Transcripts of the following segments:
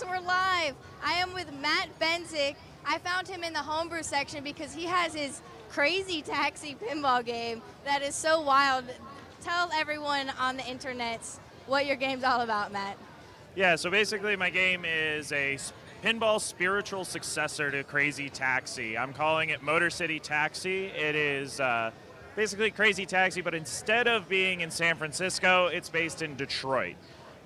Yes, we're live. I am with Matt Benzik. I found him in the homebrew section because he has his crazy taxi pinball game that is so wild. Tell everyone on the internet what your game's all about, Matt. Yeah, so basically my game is a pinball spiritual successor to Crazy Taxi. I'm calling it Motor City Taxi. It is basically Crazy Taxi, but instead of being in San Francisco, it's based in Detroit.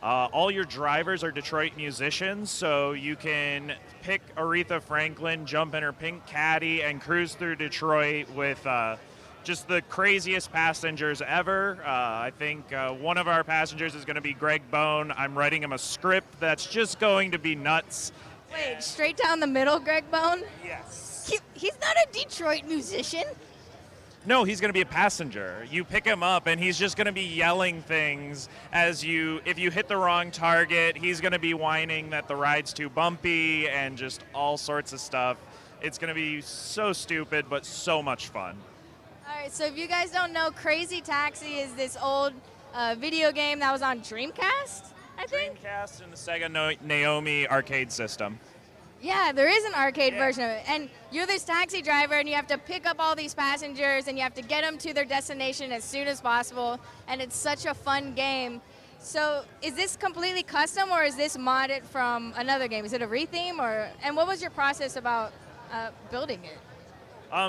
All your drivers are Detroit musicians, so you can pick Aretha Franklin, jump in her pink caddy, and cruise through Detroit with just the craziest passengers ever. I think one of our passengers is going to be Greg Bone. I'm writing him a script that's just going to be nuts. Wait, straight down the middle, Greg Bone? Yes. He's not a Detroit musician. No, he's going to be a passenger. You pick him up, and he's just going to be yelling things if you hit the wrong target, he's going to be whining that the ride's too bumpy and just all sorts of stuff. It's going to be so stupid, but so much fun. All right, so if you guys don't know, Crazy Taxi is this old video game that was on Dreamcast, I think? Dreamcast and the Sega Naomi arcade system. Yeah, there is an arcade version of it. And you're this taxi driver, and you have to pick up all these passengers, and you have to get them to their destination as soon as possible. And it's such a fun game. So is this completely custom, or is this modded from another game? Is it a retheme? And what was your process about building it?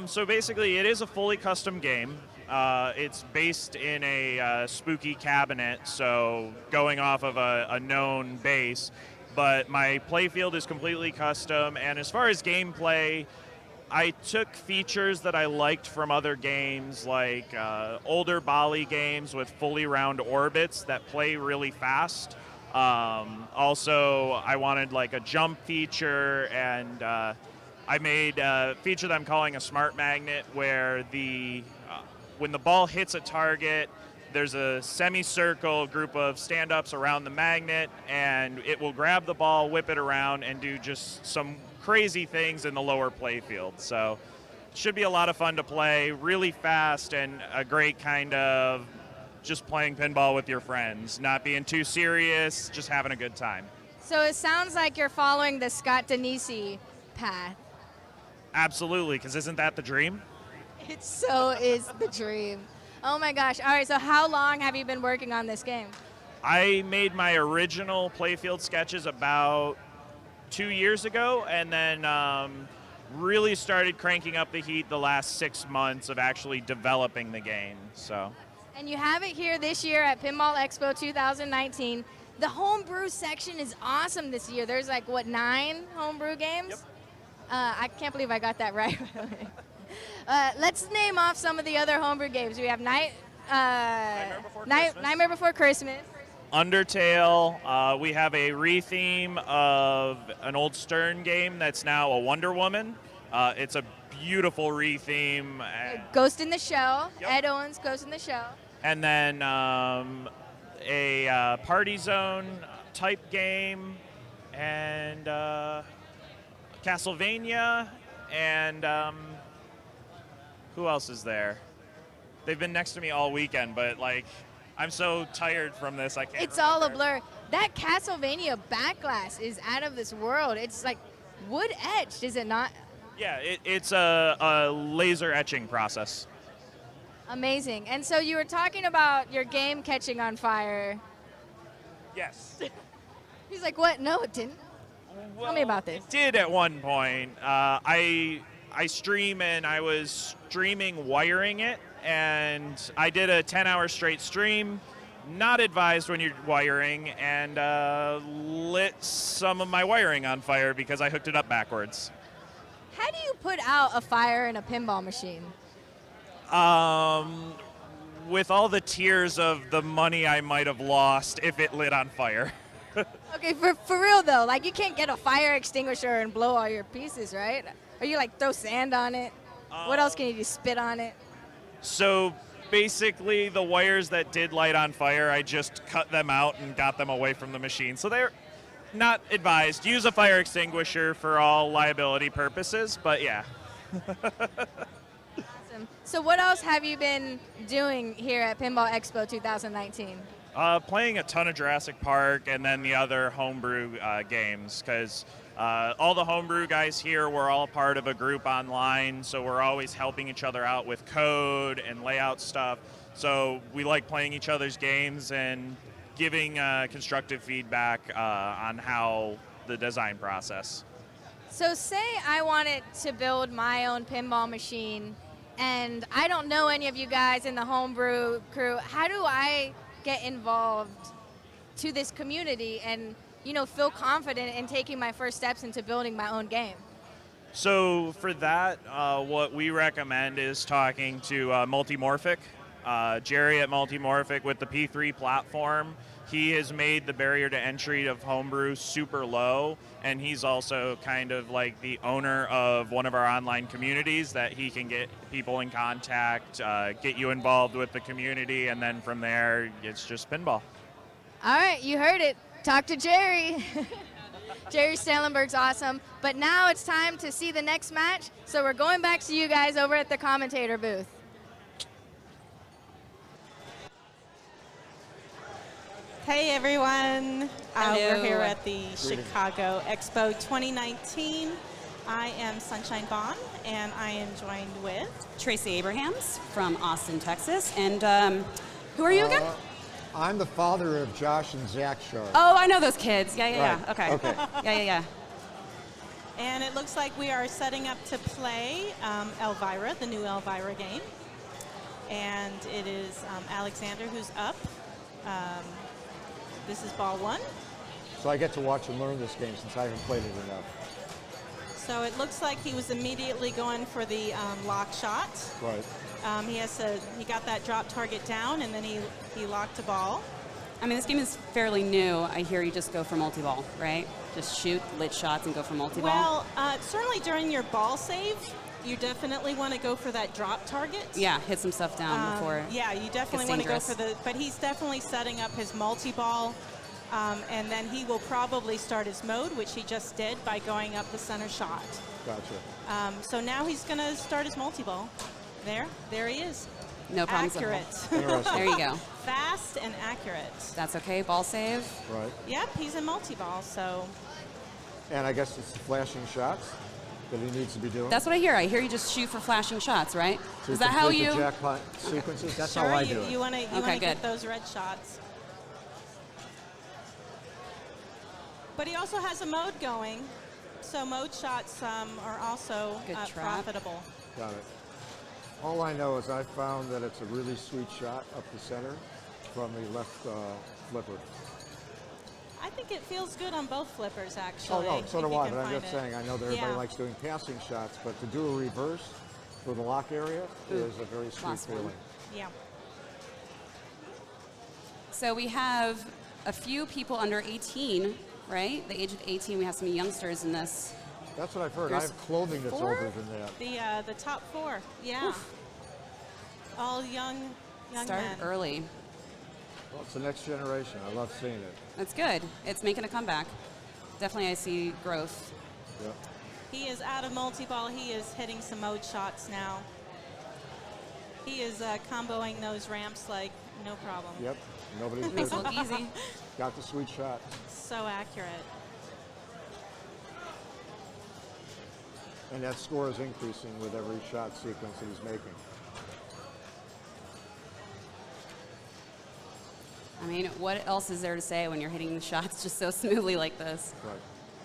So basically, it is a fully custom game. It's based in a spooky cabinet, so going off of a known base. But my playfield is completely custom, and as far as gameplay, I took features that I liked from other games, like older Bali games with fully round orbits that play really fast. Also, I wanted like a jump feature, and I made a feature that I'm calling a smart magnet, where when the ball hits a target, there's a semicircle group of stand-ups around the magnet, and it will grab the ball, whip it around, and do just some crazy things in the lower playfield. So it should be a lot of fun to play, really fast, and a great kind of just playing pinball with your friends, not being too serious, just having a good time. So it sounds like you're following the Scott Danesi path. Absolutely, because isn't that the dream? It so is the dream. Oh my gosh. All right, so how long have you been working on this game? I made my original playfield sketches about 2 years ago, and then really started cranking up the heat the last 6 months of actually developing the game. So. And you have it here this year at Pinball Expo 2019. The homebrew section is awesome this year. There's like, 9 homebrew games? Yep. I can't believe I got that right. Let's name off some of the other homebrew games. We have Nightmare Before Christmas. Undertale. We have a retheme of an old Stern game that's now a Wonder Woman. It's a beautiful retheme. Ghost in the Shell. Yep. Ed Owens' Ghost in the Shell. And then a Party Zone type game, and Castlevania, and who else is there? They've been next to me all weekend, but like, I'm so tired from this, I can't It's remember. all a blur. That Castlevania backglass is out of this world. It's like wood etched, is it not? Yeah, it's a laser etching process. Amazing. And so you were talking about your game catching on fire. Yes. He's like, what? No, it didn't. Well, Tell me about this. It did at one point. I stream, and I was streaming wiring it, and I did a 10-hour straight stream, not advised when you're wiring, and lit some of my wiring on fire because I hooked it up backwards. How do you put out a fire in a pinball machine? With all the tears of the money I might have lost if it lit on fire. Okay, for real though, like you can't get a fire extinguisher and blow all your pieces, right? Or you like throw sand on it? What else can you do, spit on it? So basically the wires that did light on fire, I just cut them out and got them away from the machine. So they're not advised. Use a fire extinguisher for all liability purposes, but yeah. Awesome. So what else have you been doing here at Pinball Expo 2019? Playing a ton of Jurassic Park and then the other homebrew games, because all the homebrew guys here, we're all part of a group online, so we're always helping each other out with code and layout stuff. So we like playing each other's games and giving constructive feedback on how the design process. So say I wanted to build my own pinball machine, and I don't know any of you guys in the homebrew crew. How do I get involved to this community and, you know, feel confident in taking my first steps into building my own game? So for that, what we recommend is talking to Multimorphic. Jerry at Multimorphic with the P3 platform. He has made the barrier to entry of homebrew super low, and he's also kind of like the owner of one of our online communities that he can get people in contact, get you involved with the community, and then from there, it's just pinball. All right, you heard it. Talk to Jerry. Jerry Stellenberg's awesome. But now it's time to see the next match, so we're going back to you guys over at the commentator booth. Hey everyone, we're here Hello. at the Chicago Expo 2019. I am Sunshine Bond, and I am joined with Tracy Abrahams from Austin, Texas. And who are you again? I'm the father of Josh and Zach Sharp. Oh, I know those kids. Yeah, yeah, Right. yeah. Okay. Okay. Yeah. and it looks like we are setting up to play Elvira, the new Elvira game. And it is Aleksander who's up. This is ball one. So I get to watch and learn this game since I haven't played it enough. So it looks like he was immediately going for the lock shot. Right. He got that drop target down, and then he locked a ball. I mean, this game is fairly new. I hear you just go for multi-ball, right? Just shoot lit shots and go for multi-ball. Well, certainly during your ball save, you definitely want to go for that drop target. Yeah, hit some stuff down before. Yeah, you definitely want to go for but he's definitely setting up his multi-ball, and then he will probably start his mode, which he just did by going up the center shot. Gotcha. So now he's going to start his multi-ball. There he is. No problems Accurate. Interesting. There you go. Fast and accurate. That's okay. Ball save. Right. Yep, he's in multi-ball, so. And I guess it's the flashing shots that he needs to be doing. That's what I hear. I hear you just shoot for flashing shots, right? To Is that how complete you? the jackpot sequences? That's Sure, how I do it. you want to Okay, get good. those red shots. But he also has a mode going, so mode shots are also Good trap. profitable. Got it. All I know is I found that it's a really sweet shot up the center from the left flipper. I think it feels good on both flippers, actually. Oh, no, so if do you I, can but I'm find just it. saying, I know that everybody Yeah. likes doing passing shots, but to do a reverse for the lock area is a very sweet Class one. feeling. Yeah. So we have a few people under 18, right? The age of 18. We have some youngsters in this. That's what I've heard. I There's have clothing that's 4? older than that. The top four, yeah. Oof. All young Started men. early. Well, it's the next generation. I love seeing it. That's good. It's making a comeback. Definitely, I see growth. Yep. He is out of multi-ball. He is hitting some mode shots now. He is comboing those ramps like no problem. Yep. Nobody's Makes it good. look easy. Got the sweet shot. So accurate. And that score is increasing with every shot sequence that he's making. I mean, what else is there to say when you're hitting the shots just so smoothly like this? Right.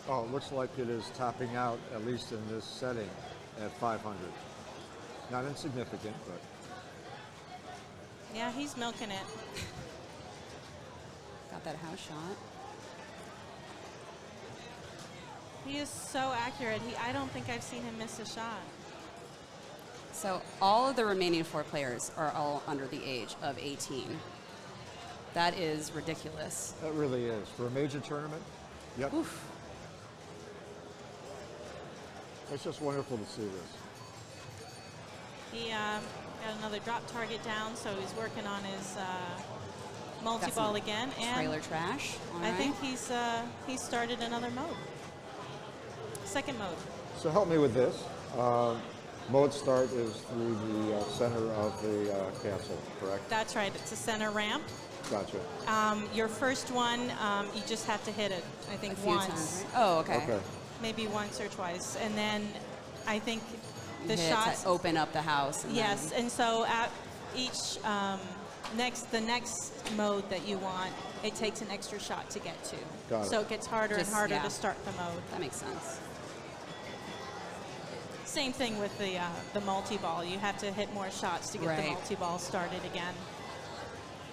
Oh, it looks like it is topping out, at least in this setting, at 500. Not insignificant, but Yeah, he's milking it. Got that house shot. He is so accurate. I don't think I've seen him miss a shot. So all of the remaining 4 players are all under the age of 18. That is ridiculous. that really is. For a major tournament, yep. Oof. It's just wonderful to see this. He got another drop target down, so he's working on his multi-ball some again. And Trailer trash. All I right. think he's started another mode. Second mode. So help me with this. Mode start is through the center of the castle, correct? That's right. It's a center ramp. Gotcha. Your first one, you just have to hit it, I think, A few once. times, right? Oh, okay. Okay. Maybe once or twice. And then I think the You hit shots. to open up the house. And Yes, then- and so at each the next mode that you want, it takes an extra shot to get to. Got it. So it gets harder Just- and harder yeah. to start the mode. That makes sense. Same thing with the multi-ball. You have to hit more shots to get the Right. multi-ball started again.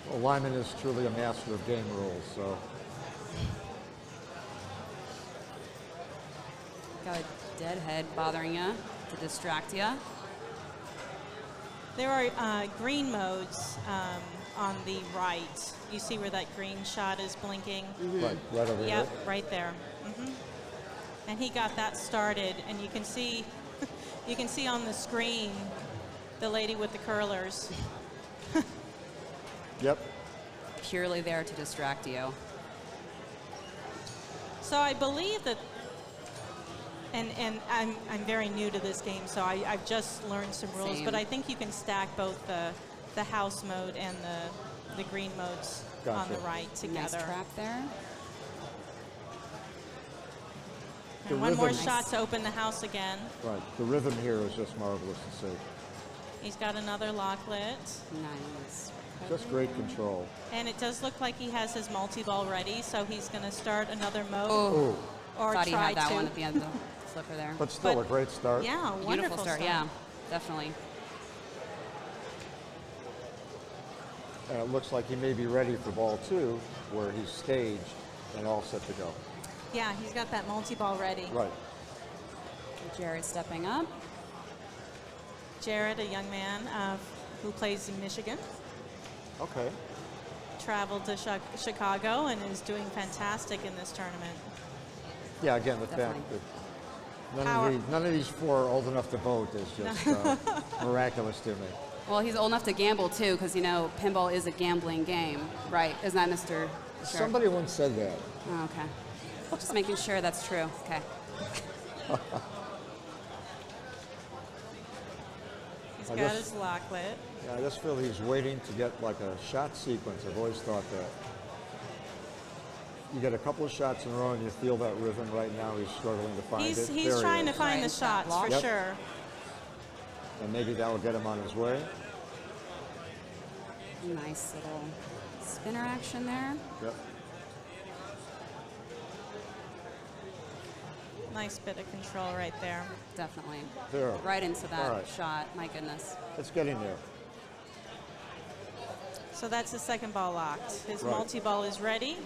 Well, Lyman is truly a master of game rules, so Got a dead head bothering you to distract you. There are green modes on the right. You see where that green shot is blinking? right over here. Yep, right there. And he got that started, and you can see, you can see on the screen the lady with the curlers. Yep. Purely there to distract you. So I believe that, and I'm very new to this game, so I've just learned some rules, Same. but I think you can stack both the house mode and the green modes on the Gotcha. right Nice together. trap there. The And one more rhythm- shot to open the house again. Right. The rhythm here is just marvelous to see. He's got another locklet. Nice. Just great control. And it does look like he has his multi-ball ready, so he's going to start another mode. Oh, or thought he try had that to. one at the end of the flipper there. But still But- a great start. Yeah, Beautiful wonderful start, yeah, definitely. And it looks like he may be ready for ball 2, where he's staged and all set to go. Yeah, he's got that multi-ball ready. Right. Jared stepping up. Jared, a young man who plays in Michigan, Okay. traveled to Chicago and is doing fantastic in this tournament. Yeah, again, the fact Definitely. that Power. none of these 4 are old enough to vote is just miraculous to me. Well, he's old enough to gamble too, because you know pinball is a gambling game, right? Isn't that Mr. Sure? Somebody once said that. Oh, okay. Just making sure that's true. Okay. He's I got just- his locklet. Yeah, I just feel he's waiting to get like a shot sequence. I've always thought that. You get a couple of shots in a row and you feel that rhythm. Right now he's struggling to find it. He's There he trying to is. find the Right, that shots block. for Yep. sure. And maybe that will get him on his way. Nice little spinner action there. Yep. Nice bit of control right there. Definitely. There. Right into that All right. shot. My goodness. It's getting there. So that's the second ball locked. His Right. multi-ball is ready.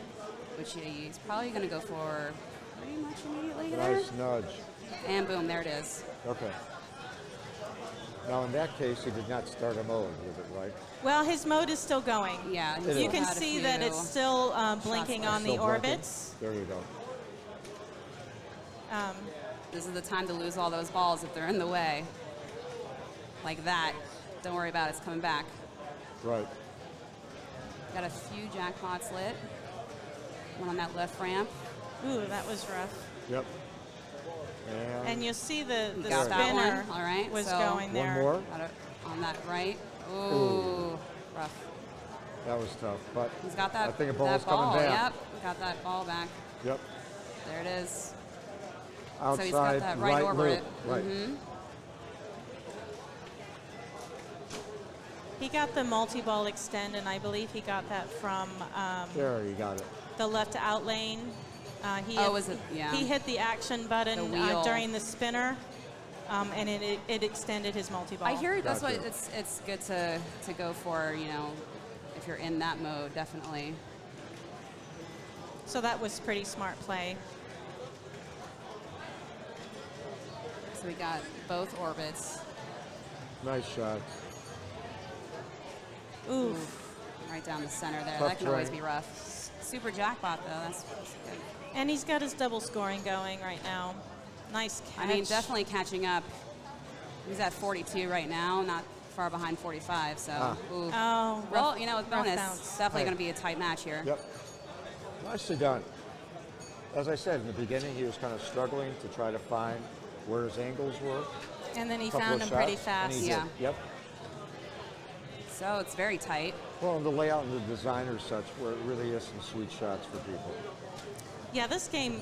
Which he's probably going to go for pretty much immediately there. Nice nudge. And boom, there it is. Okay. Now in that case, he did not start a mode with it, right? Well, his mode is still going. Yeah. It he's is. You can had a see that few it's still blinking left. on the Still blinking. orbits. There you go. This is the time to lose all those balls if they're in the way. Like that. Don't worry about it. It's coming back. Right. Got a few jackpots lit. One on that left ramp. Ooh, that was rough. Yep. And you'll see the Got that spinner one. All right. was so going there. one more. Got it on that right. Ooh, rough. That was tough, but He's got that, I think a ball's that ball. coming back. Yep, got that ball back. Yep. There it is. Outside, so he's got that right orbit. loop. Right. He got the multi-ball extend, and I believe he got that from There, you got it. the left out lane. He Oh, hit, was it? Yeah. He hit the action button The wheel. during the spinner, and it extended his multi-ball. I hear that's Gotcha. what it's good to go for. You know, if you're in that mode, definitely. So that was pretty smart play. So we got both orbits. Nice shot. Ooh, Right down the center there. Tough That can always terrain. be rough. Super jackpot though. That's good. and he's got his double scoring going right now. Nice catch. I mean, definitely catching up. He's at 42 right now, not far behind 45. So, ooh. Oh, Well, rough- you know, with rough bonus, bounce. it's definitely Right. going to be a tight match here. Yep. Nicely done. As I said in the beginning, he was kind of struggling to try to find where his angles were. And then he Couple found of him pretty shots, and fast. he Yeah. did. Yep. So it's very tight. Well, and the layout and the design are such where it really is some sweet shots for people. Yeah, this game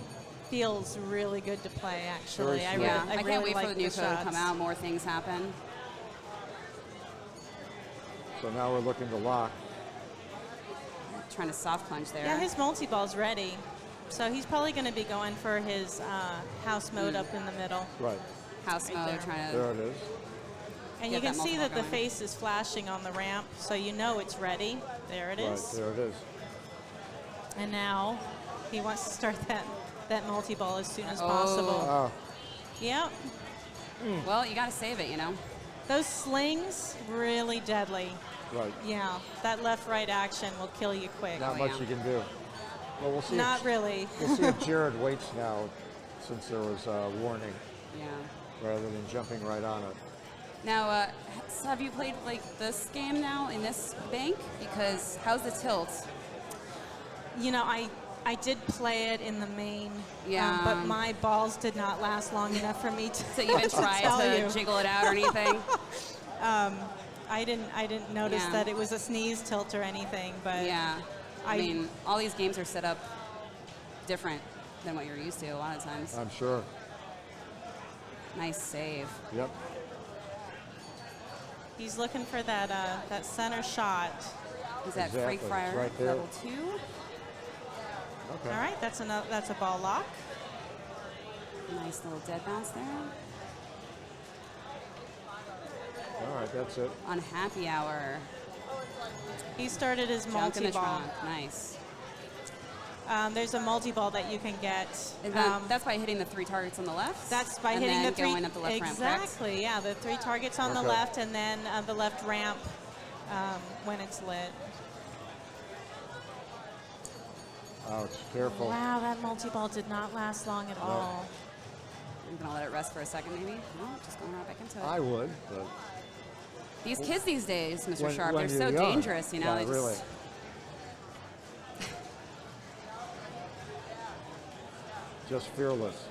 feels really good to play, actually. Very Yeah, I I really can't wait like for the new the code to come shots. out. More things happen. So now we're looking to lock. Trying to soft punch there. Yeah, his multi-ball's ready. So he's probably going to be going for his house mode up in the middle. Right. House Right mode, there. trying There to. it is. And Get you can that see multi-ball that the going. face is flashing on the ramp, so you know it's ready. There it Right, is. there it is. And now he wants to start that multi-ball as soon as Oh. possible. Oh, Yep. Well, you got to save it, you know. Those slings, really deadly. right. Yeah, that left-right action will kill you quick. Not Oh, much yeah. you can do. Well, we'll see. Not if, really. We'll see if Jared waits now, since there was a warning, Yeah. rather than jumping right on it. Now, have you played like this game now in this bank? Because how's the tilt? You know, I did play it in the main, Yeah. but my balls did not last long enough for me to, So you even try tell to you. jiggle it out or anything? I didn't notice Yeah. that it was a sneeze tilt or anything, but Yeah. I I- mean, all these games are set up different than what you're used to a lot of times. I'm sure. Nice save. Yep. he's looking for that center shot. Is that Exactly. Freak Fire Right there. level 2? Okay. All right, that's a ball lock. Nice little dead bounce there. All right, that's it. On Happy Hour. He started his Junk in the multi-ball. trunk. Nice. There's a multi-ball that you can get. Is that's by hitting the 3 targets on the left? That's by and hitting then the 3. going up the left ramp, correct? Exactly, yeah. The 3 targets on the Okay. left, and then the left ramp when it's lit. Ouch, careful. Wow, that multi-ball did not last long at all. I'm going to let it rest for a second, maybe. No, just going right back into it. I would, but These kids these days, Mr. When- Sharp, when they're so you're young. dangerous, you know. Yeah, they really. Just fearless.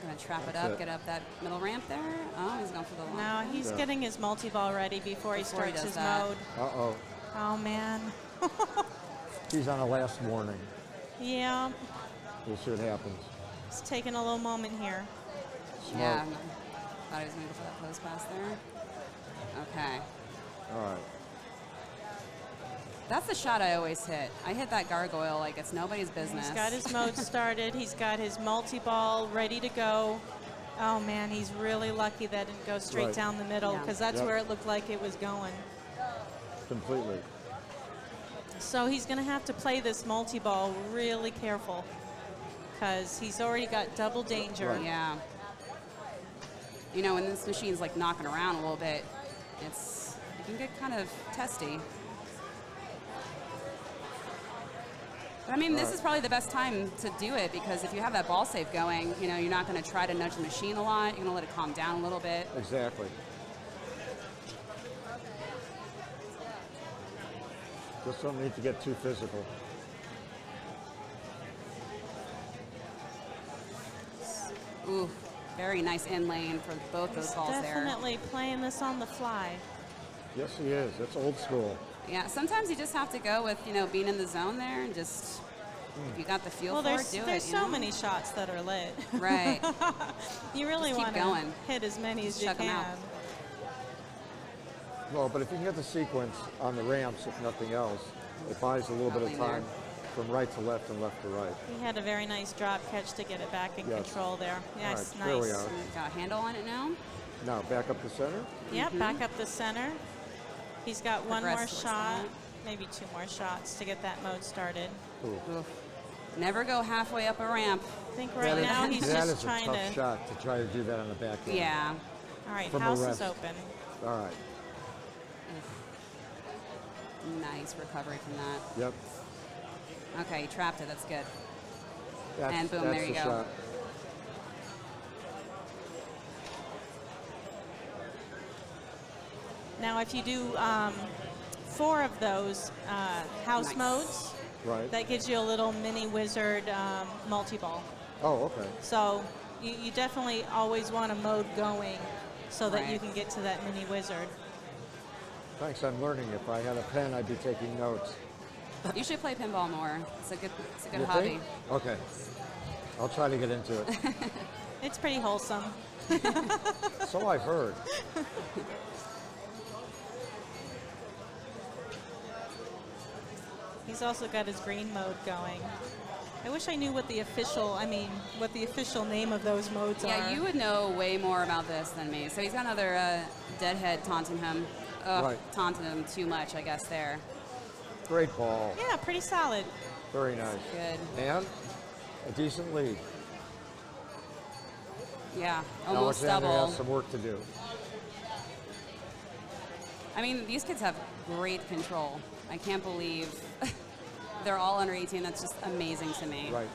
Going to trap it That's up, it. get up that middle ramp there. Oh, he's going for the long. Now he's Yeah. getting his multi-ball ready before he Before he starts does his that. mode. Uh-oh. Oh, man. He's on a last warning. Yeah, We'll see what happens. it's taking a little moment here. Smart. Yeah, thought he was going to go for that post pass there. Okay. All right. That's the shot I always hit. I hit that gargoyle like it's nobody's business. He's got his mode started. He's got his multi-ball ready to go. Oh, man, he's really lucky that didn't go straight Right. down the middle Yeah. because that's Yep. where it looked like it was going. Completely. So he's going to have to play this multi-ball really careful because he's already got double danger. Right. Yeah. You know, when this machine's like knocking around a little bit, it can get kind of testy. But I mean, this Right. is probably the best time to do it because if you have that ball save going, you know, you're not going to try to nudge the machine a lot. You're going to let it calm down a little bit. Exactly. Just don't need to get too physical. Ooh, very nice in lane for both those He's balls there. definitely playing this on the fly. Yes, he is. That's old school. Yeah, sometimes you just have to go with, you know, being in the zone there and just, if you got the feel Well, for there's it, do there's it. you so know? many shots that are lit. Right. You really Just keep want to going. hit as many Just as you chuck 'em can. out. Well, but if you can get the sequence on the ramps, if nothing else, it buys a little bit of Probably there. time from right to left and left to right. He had a very nice drop catch to get it back in Yes. control there. Yes, right, there we nice. are. Got a handle on it now. Now back up the center. Yep, back up the center. He's got one more Progress towards shot, that. maybe 2 more shots to get that mode started. Ooh. Oof. Never go halfway up a ramp. I think right now he's that just is trying a tough to. shot to try to do that on the back end. Yeah. All right, From a house rest. is open. All right. Nice recovery from that. Yep. Okay, you trapped it. That's good. That's, And boom, that's there you the go. shot. Now, if you do 4 of those house Nice. modes, Right. that gives you a little mini wizard multi-ball. Oh, okay. So you definitely always want a mode going so that you Right. can get to that mini wizard. Thanks, I'm learning. If I had a pen, I'd be taking notes. You should play pinball more. It's a good You hobby. think? Okay. I'll try to get into it. It's pretty wholesome. So I've heard. He's also got his green mode going. I wish I knew what the official name of those modes are. Yeah, you would know way more about this than me. So he's got another deadhead taunting him. Right. Taunting him too much, I guess, there. Great ball. Yeah, pretty solid. Very nice. Good. And a decent lead. Yeah, almost Alexander double. has some work to do. I mean, these kids have great control. I can't believe they're all under 18. That's just amazing to me. Right.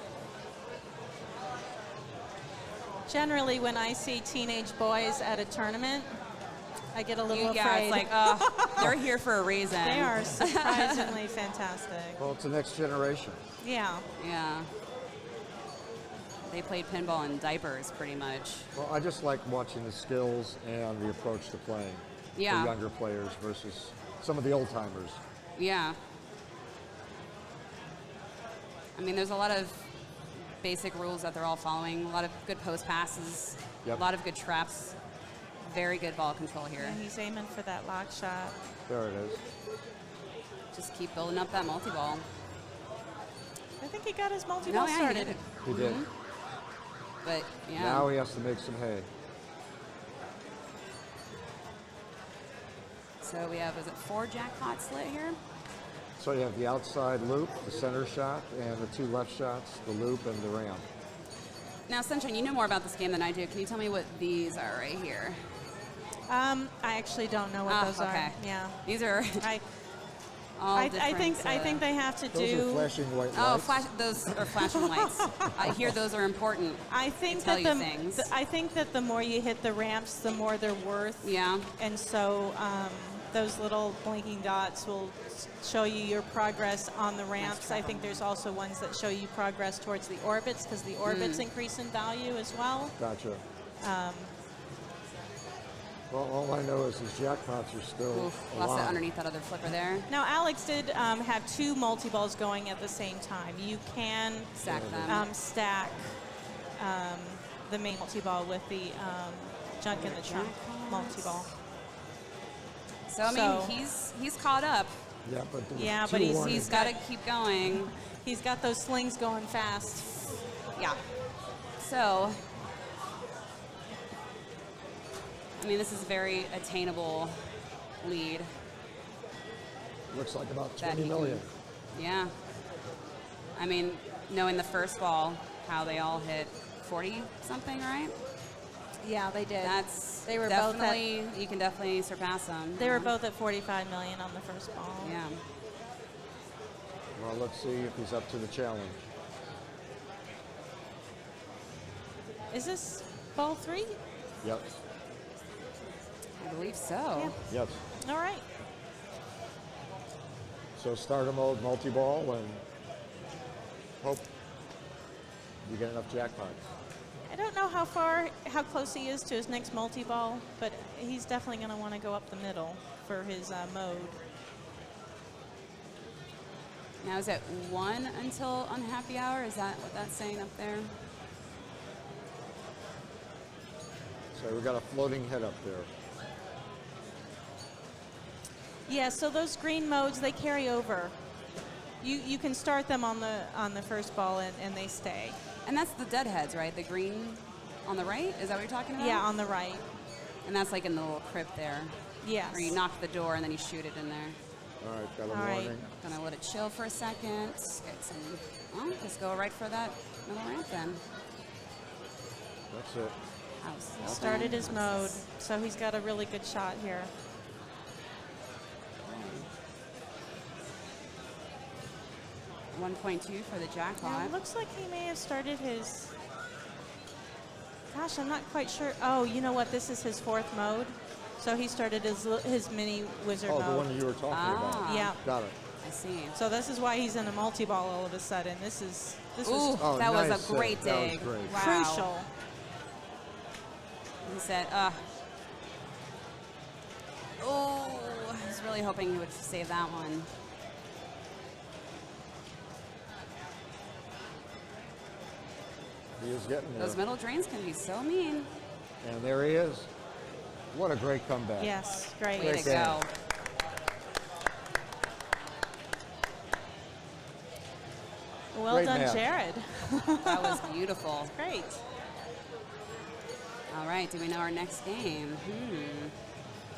Generally, when I see teenage boys at a tournament, I get a little Yeah, afraid. it's like, oh, they're here for a reason. They are surprisingly fantastic. Well, it's the next generation. Yeah. Yeah. They played pinball in diapers, pretty much. Well, I just like watching the skills and the approach to playing. Yeah. The younger players versus some of the old timers. Yeah. I mean, there's a lot of basic rules that they're all following. A lot of good post passes. Yep. A lot of good traps. Very good ball control here. Yeah, he's aiming for that lock shot. There it is. Just keep building up that multi-ball. I think he got his multi-ball No, yeah, started. he did. He did. But, yeah. Now he has to make some hay. So we have, is it 4 jackpots lit here? So you have the outside loop, the center shot, and the 2 left shots, the loop and the ram. Now, Sunshine, you know more about this game than I do. Can you tell me what these are right here? I actually don't know what those okay. are. Yeah. These are I all I different. think they have to Those do. are flashing white Oh, lights. those are flashing lights. I hear those are important. I think tell that you things. I think that the more you hit the ramps, the more they're worth. Yeah. And so those little blinking dots will show you your progress on the ramps. I think there's also ones that show you progress towards the orbits because the orbits increase in value as well. Gotcha. Well, all I know is his jackpots are still Oof, lost it alive. underneath that other flipper there. Now, Alex did have 2 multi-balls going at the same time. You can Stack them. stack the main multi-ball with the junk in the trunk multi-ball. So, I mean, he's caught up. Yeah, but, there Yeah, was but 2 he's warnings. He's got to keep going. He's got those slings going fast. Yeah. So, I mean, this is a very attainable lead. Looks like about That 20 he million. Yeah. I mean, knowing the first ball, how they all hit 40 something, right? Yeah, they did. They were definitely, you can definitely surpass them. They were both at 45 million on the first ball. Yeah. Well, let's see if he's up to the challenge. Is this ball 3? Yep. I believe so. Yep. All right. So starter mode, multi-ball, and hope you get enough jackpots. I don't know how close he is to his next multi-ball, but he's definitely going to want to go up the middle for his mode. Now, is it 1 until unhappy hour? Is that what that's saying up there? So we got a floating head up there. Yeah, so those green modes, they carry over. You can start them on the first ball and they stay. And that's the deadheads, right? The green on the right? Is that what you're talking about? Yeah, on the right. And that's like in the little crypt there. Yes. Where you knock the door and then you shoot it in there. All right, got a All right. warning. Gonna let it chill for a second. Get some, oh, just go right for that middle ramp then. That's it. House open. Started his mode, so he's got a really good shot here. 1.2 for the Now, jackpot. it looks like he may have started his. Gosh, I'm not quite sure. Oh, you know what? This is his 4th mode. So he started his mini wizard Oh, mode. the one you were talking about. Yeah. Got it. I see. So this is why he's in a multi-ball all of a sudden. This Ooh, was Oh, that was nice a great set. That was dig. great. Wow. crucial. He said, oh, was really hoping he would save that one. He is getting there. Those middle drains can be so mean. And there he is. What a great comeback. Yes, great. Way Great to game. go. Well Great done, match. Jared. That was beautiful. Great. All right, do we know our next game?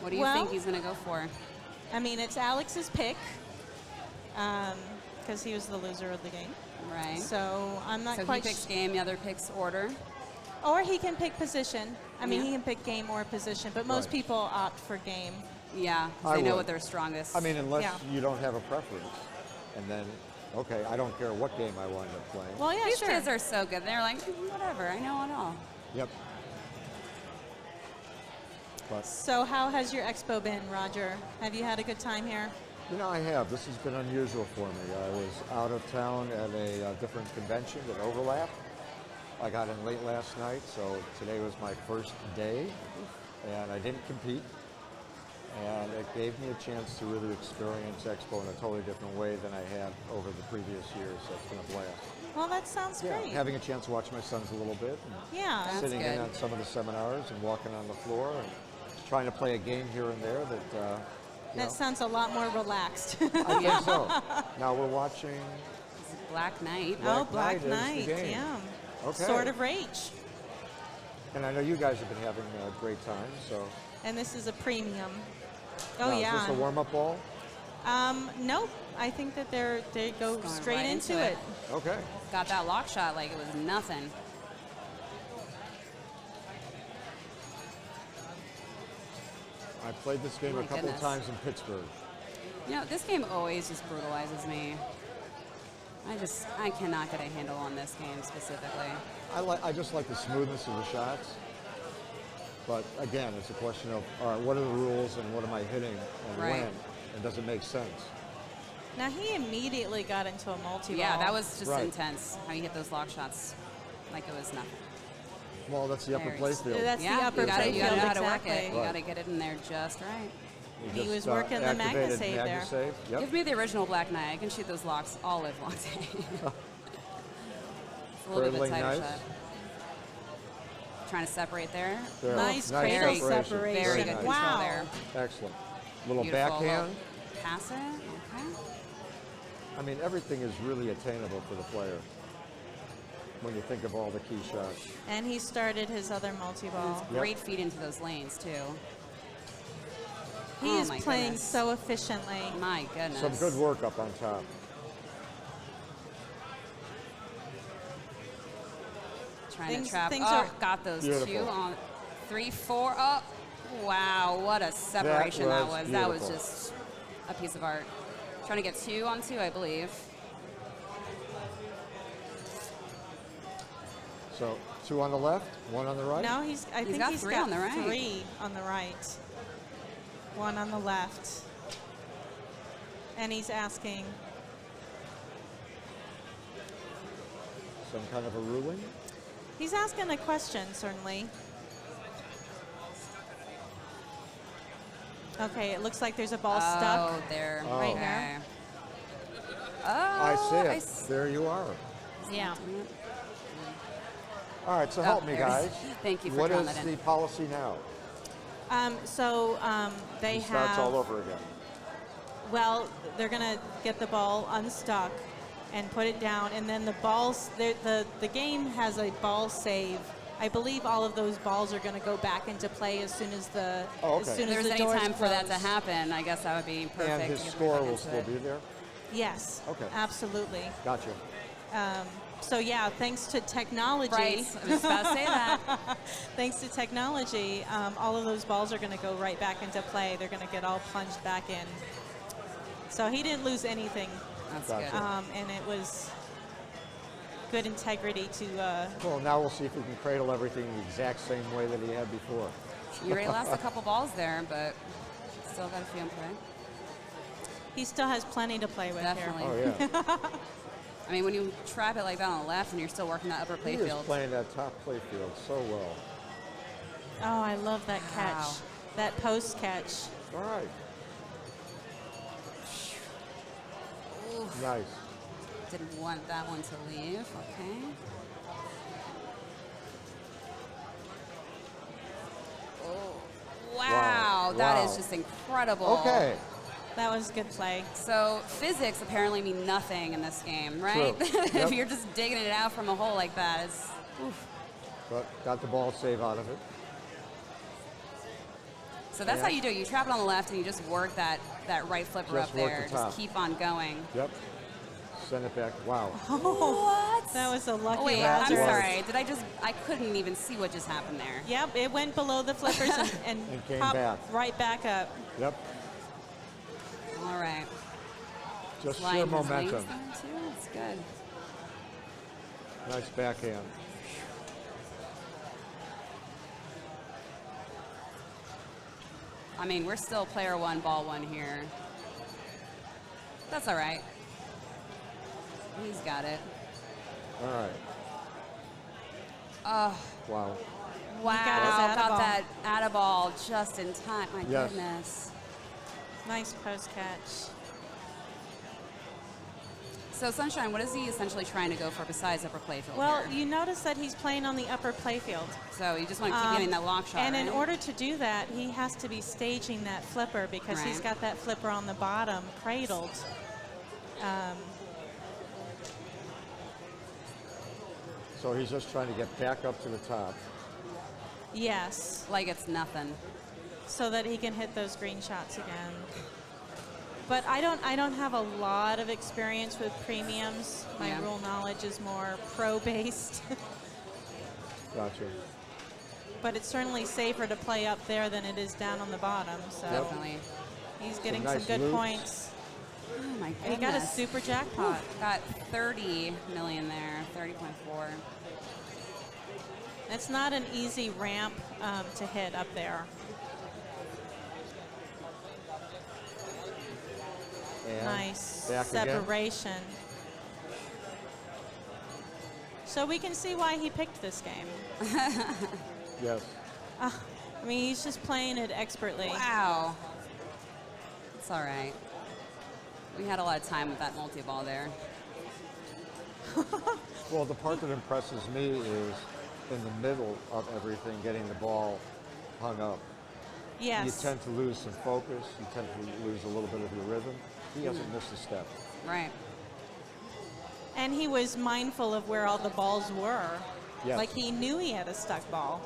What do you Well- think he's going to go for? I mean, it's Alex's pick because he was the loser of the game. Right. So I'm not So quite he picks game, the other picks order. Or he can pick position. I mean, Yeah. he can pick game or position, but most Right. people opt for game. Yeah, 'cause I they know would. what their strongest. I mean, unless Yeah. you don't have a preference. And then, okay, I don't care what game I wind up playing. Well, yeah, these sure. kids are so good. They're like, whatever, I know it all. Yep. But, So how has your expo been, Roger? Have you had a good time here? you know, I have. This has been unusual for me. I was out of town at a different convention that overlapped. I got in late last night, so today was my first day, and I didn't compete. And it gave me a chance to really experience Expo in a totally different way than I had over the previous years. So it's been a blast. Well, that sounds Yeah, great. having a chance to watch my sons a little bit, and Yeah. That's sitting in good. on some of the seminars and walking on the floor and trying to play a game here and there that, you know, That sounds a lot more relaxed. I think so. Now we're watching. It's Black Knight. Oh, Black Black Knight is the Knight, game. yeah. Okay. Sword of Rage. And I know you guys have been having a great time, so. And this is a premium. Oh, Now, yeah. Is this a warm-up ball? Nope. I think that they go Going straight right into into it. it. Okay. Got that lock shot like it was nothing. I played this game My a couple goodness. of times in Pittsburgh. You know, this game always just brutalizes me. I cannot get a handle on this game specifically. I just like the smoothness of the shots. But again, it's a question of, all right, what are the rules and what am I hitting and Right. when? And does it make sense? Now, he immediately got into a multi-ball. Yeah, that was just Right. intense. How you hit those lock shots like it was nothing. Well, that's the upper Very play s- field. That's yeah, the upper you gotta, play you gotta field, know how to work exactly. it. You Right. gotta get it in there just right. You He just, was working the magna activated save magna there. save. Yep. Give me the original Black Knight. I can shoot those locks all live long day. It's a little bit of a Cradling tighter nice. shot. Trying to separate there. There. Nice Nice cradle separation. separation. Very good control Wow. there. Excellent. Little Beautiful. backhand. Pass it. Okay. I mean, everything is really attainable for the player when you think of all the key shots. And he started his other multi-ball. Yep. Great feed into those lanes too. He Oh, is my playing goodness. so efficiently. My goodness. Some good work up on top. Trying Things- to trap. things Oh, are- got those Beautiful. two on 3, 4. Oh, wow! What a separation that was was. That was beautiful. just a piece of art. Trying to get 2 on 2, I believe. So 2 on the left, 1 on the right. No, I think got he's 3 got on the right. 3 on the right. 1 on the left. And he's asking, Some kind of a ruling. he's asking a question, certainly. Okay, it looks like there's a ball stuck. Oh, there. Oh. Right Okay. here. Oh, I see it. I s- There you are. Yeah. All right, so help me, there it is. guys. Thank you for What drawing is that the in. policy now? They It starts have. all over again. Well, they're going to get the ball unstuck and put it down, and then the balls. The game has a ball save. I believe all of those balls are going to go back into play as soon as the Oh, okay. as soon If as there's the any doors time for that to close. happen, I guess that would be perfect. And to his get right score back will into still it. be there? Yes. Okay. Absolutely. Gotcha. So yeah, thanks to technology. Right. I was about to say that. Thanks to technology, all of those balls are going to go right back into play. They're going to get all plunged back in. So he didn't lose anything, That's Gotcha. good. and it was good integrity to. Well, now we'll see if we can cradle everything the exact same way that he had before. You already lost a couple balls there, but still got a few in play. He still has plenty to play with Definitely. here. Oh, yeah. I mean, when you trap it like that on the left and you're still working that upper He play is field. playing that top play field so well. Oh, I love that catch. Wow. That post catch. All right. Oof. Nice. Didn't want that one to leave. Okay. Oh, wow. That Wow. is just incredible. Okay. That was good play. So physics apparently mean nothing in this game, right? True. If Yep. you're just digging it out from a hole like that, it's oof. But got the ball save out of it. So that's Yeah. how you do it. You trap it on the left and you just work that right flipper Just up work there. the top. Just keep on going. Yep. Send it back. Wow. What? That was a lucky Oh wait, That I'm was- sorry. I couldn't even see what just happened there. Yep, it went below the flippers and And came popped back. right back up. Yep. All right. Just sheer Sliding his wings momentum. there too. It's good. Nice backhand. I mean, we're still player one, ball one here. That's all right. He's got it. All right. Oh, Wow. wow. got his Got atta-ball. that atta-ball just in time. My Yes. goodness. Nice post catch. So, Sunshine, what is he essentially trying to go for besides upper playfield Well, here? you notice that he's playing on the upper playfield. So you just want to keep getting that lock shot, And in right? order to do that, he has to be staging that flipper because he's Right. got that flipper on the bottom cradled. So he's just trying to get back up to the top. Yes, Like it's nothing. so that he can hit those green shots again. But I don't have a lot of experience with premiums. My Yeah. rule knowledge is more pro-based. Gotcha. But it's certainly safer to play up there than it is down on the bottom. So Definitely. he's getting nice some good loops. points. Oh my He goodness. got a super jackpot. Got 30 million there, 30.4. It's not an easy ramp to hit up there. And Nice back again. separation. So we can see why he picked this game. Yes. I mean, he's just playing it expertly. Wow. It's all right. We had a lot of time with that multi-ball there. Well, the part that impresses me is in the middle of everything, getting the ball hung up. Yes. You tend to lose some focus. You tend to lose a little bit of your rhythm. He hasn't missed a step. Right. And he was mindful of where all the balls were. Yes. Like he knew he had a stuck ball.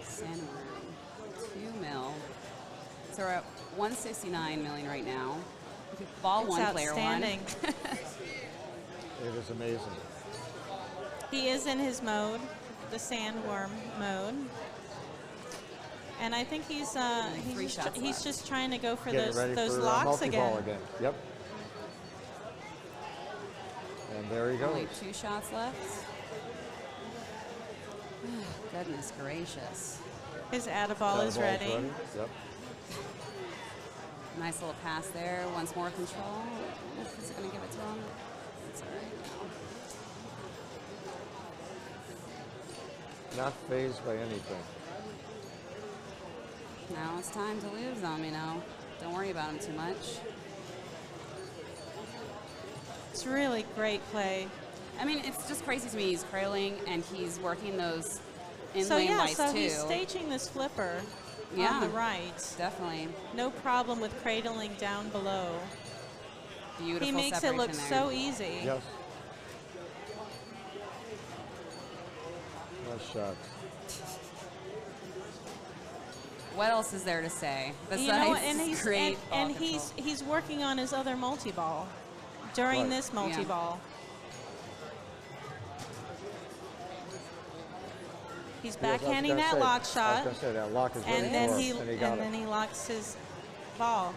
Sandworm, 2 mil. So we're at 169 million right now. Ball It's one, player one. outstanding. It is amazing. He is in his mode, the sandworm mode. And I think he's Three shots left. just trying to go for Getting ready those for locks multi-ball again. again. Yep. And there he Only goes. 2 shots left. Goodness gracious. His atta ball is Ball's ready. Yep. Nice little pass there. Once more control. Is it going to give it to him? It's all right. Not phased by anything. Now it's time to lose them, you know. Don't worry about them too much. It's really great play. I mean, it's just crazy to me. He's cradling and he's working those in So lane yeah, lights so too. he's staging this flipper Yeah. on the right. Definitely. No problem with cradling down below. Beautiful He makes it separation look there. so easy. Yes. Nice shots. What else is there to say besides You know, and he's great ball and control? he's working on his other multi-ball during Right. this multi-ball. He's Yes, I was backhanding gonna that say- lock I was shot, going to say that lock is ready and then for he him, and he got it. locks his ball,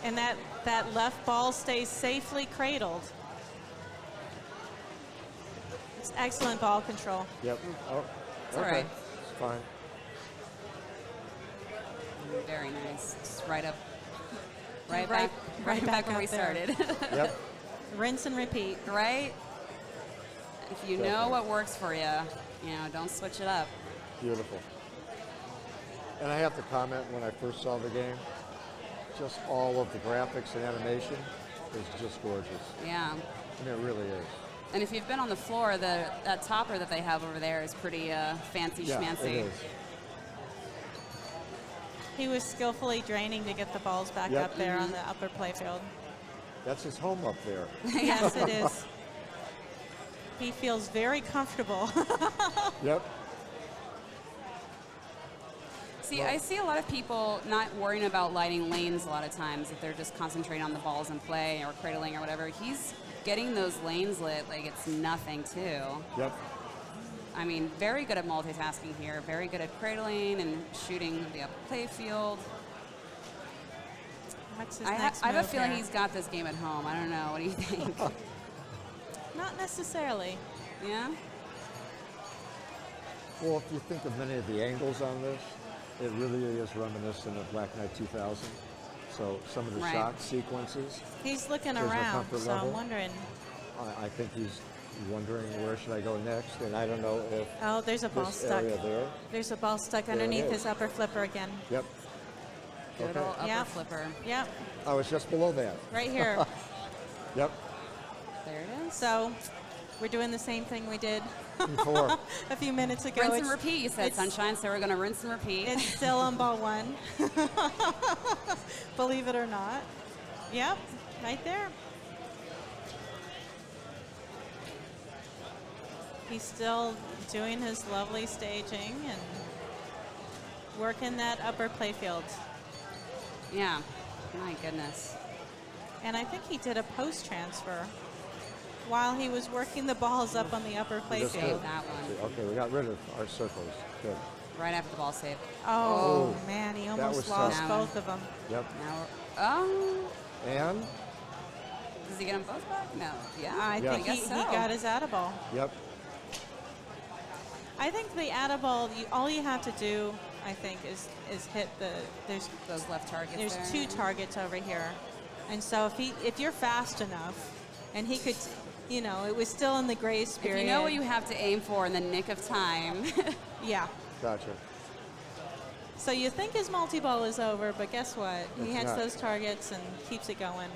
and that left ball stays safely cradled. It's excellent ball control. Yep. Oh, It's all okay. right. It's fine. Very nice. Just right up. Right, Right- back, right back back where we up there. started. Yep. Rinse and repeat. Right? If you know Definitely. what works for you, you know, don't switch it up. Beautiful. And I have to comment, when I first saw the game, just all of the graphics and animation is just gorgeous. Yeah. I mean, it really is. And if you've been on the floor, that topper that they have over there is pretty fancy schmancy. It is. He was skillfully draining to get the balls back Yep. up there on the upper playfield. That's his home up there. Yes, it is. He feels very comfortable. Yep. See, I see a lot of people not worrying about lighting lanes a lot of times, if they're just concentrating on the balls in play or cradling or whatever. He's getting those lanes lit like it's nothing, too. Yep. I mean, very good at multitasking here, very good at cradling and shooting the upper play field. What's his I next have a move feeling here? he's got this game at home. I don't know. What do you think? Not necessarily. Yeah? Well, if you think of many of the angles on this, it really is reminiscent of Black Knight 2000. So some of the Right. shot sequences, He's looking There's no around, comfort so level. I'm wondering. I think he's wondering where should I go next, and I don't know if Oh, there's a ball this stuck. area there. There's a ball stuck There it underneath is. his upper flipper again. Yep. Good Okay. old upper Yep. flipper. Yep, I was just below that. right here. Yep. There it is. So we're doing the same thing we did Before. a few minutes ago. Rinse and repeat, you said, it's- Sunshine, so we're going to rinse and repeat. It's still on ball one. Believe it or not. Yep, right there. He's still doing his lovely staging and working that upper playfield. Yeah. My goodness. And I think he did a post transfer while he was working the balls up on the upper Just playfield. did. That one. Okay, we got rid of our circles. Good. Right after the ball save. Oh, man, he almost was lost tough. both of them. Yep. Now we're, And, does he get them both back? No. Yeah. I Yeah. think I he guess so. got his atta-ball. yep. I think the atta-ball, all you have to do, I think, is hit the, Those left targets there's there. 2 targets over here. And so if you're fast enough, and he could, it was still in the grace If period. you know what you have to aim for in the nick of time. Yeah. Gotcha. So you think his multi-ball is over, but guess what? He It's hits not. those targets and keeps it going.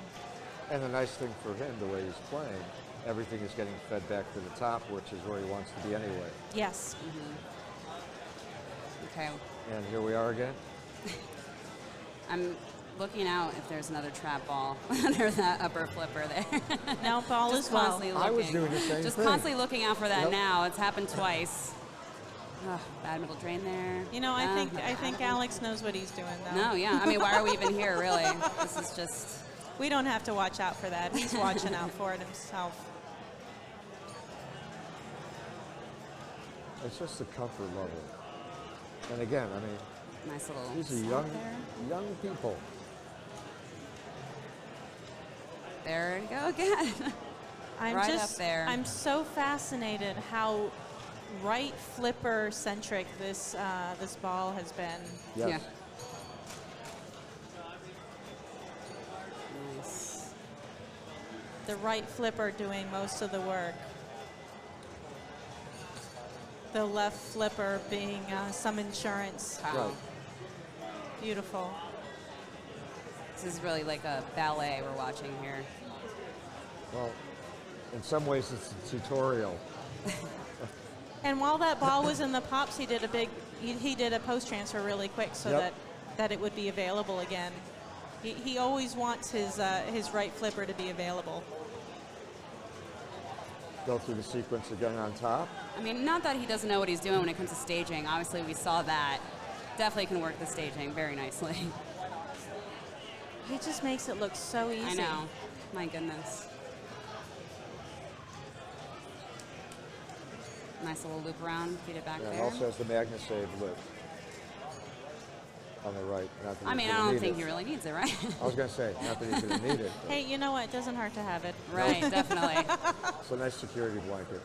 And the nice thing for him, the way he's playing, everything is getting fed back to the top, which is where he wants to be anyway. Yes. Okay. And here we are again. I'm looking out if there's another trap ball under that upper flipper there. No, ball Just as well. constantly looking. I was doing the same Just thing. constantly looking out for that Yep. now. It's happened twice. Ugh, bad middle drain there. I think Alex knows what he's doing, though. No, yeah. I mean, why are we even here, really? This is just. We don't have to watch out for that. He's watching out for it himself. It's just the comfort level. And again, I mean, Nice little. these are slump there. young people. There you go again. Right up there. I'm so fascinated how right flipper centric this ball has been. Yes. Yeah. Nice. The right flipper doing most of the work. The left flipper being some insurance. Wow. Right. Beautiful. This is really like a ballet we're watching here. Well, in some ways it's a tutorial. And while that ball was in the pops, he did a post transfer really quick so Yep. that it would be available again. He always wants his right flipper to be available. Go through the sequence again on top. I mean, not that he doesn't know what he's doing when it comes to staging. Obviously, we saw that. Definitely can work the staging very nicely. He just makes it look so easy. I know. My goodness. Nice little loop around, feed it back And it there. also has the Magna Save lit on the right. Not that I he's mean, I gonna don't need think it. he really needs it, right? I was going to say, not that he's going to need it. but Hey, you know what? It doesn't hurt to have it. Right, definitely. It's a nice security blanket.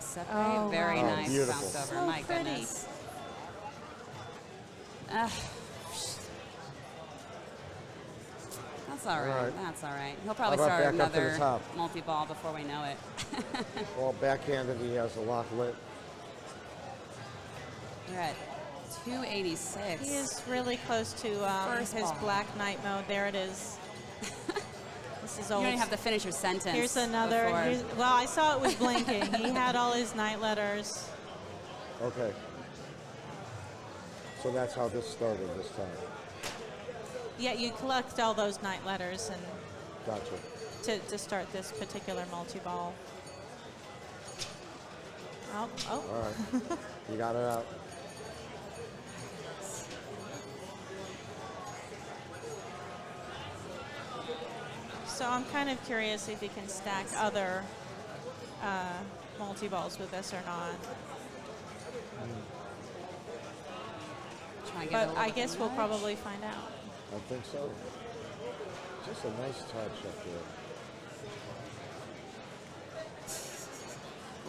Separate, Oh, very wow. nice Beautiful. bounce over. So My pretty. goodness. That's all right. All right. That's all right. He'll probably How about start back up to the another top? multi-ball before we know it. Well, backhanded, he has the lock lit. We're at 286. He is really close to First his ball. Black Knight mode. There it is. This is You old. don't even have to finish your sentence. Here's another. before- Well, I saw it was blinking. He had all his night letters. Okay. So that's how this started this time. Yeah, you collect all those night letters and Gotcha. to start this particular multi-ball. Oh. All right. You got it out. So I'm kind of curious if you can stack other multi-balls with this or not. Try and get it a But little I bit guess we'll much. probably find out. I think so. Just a nice touch up there.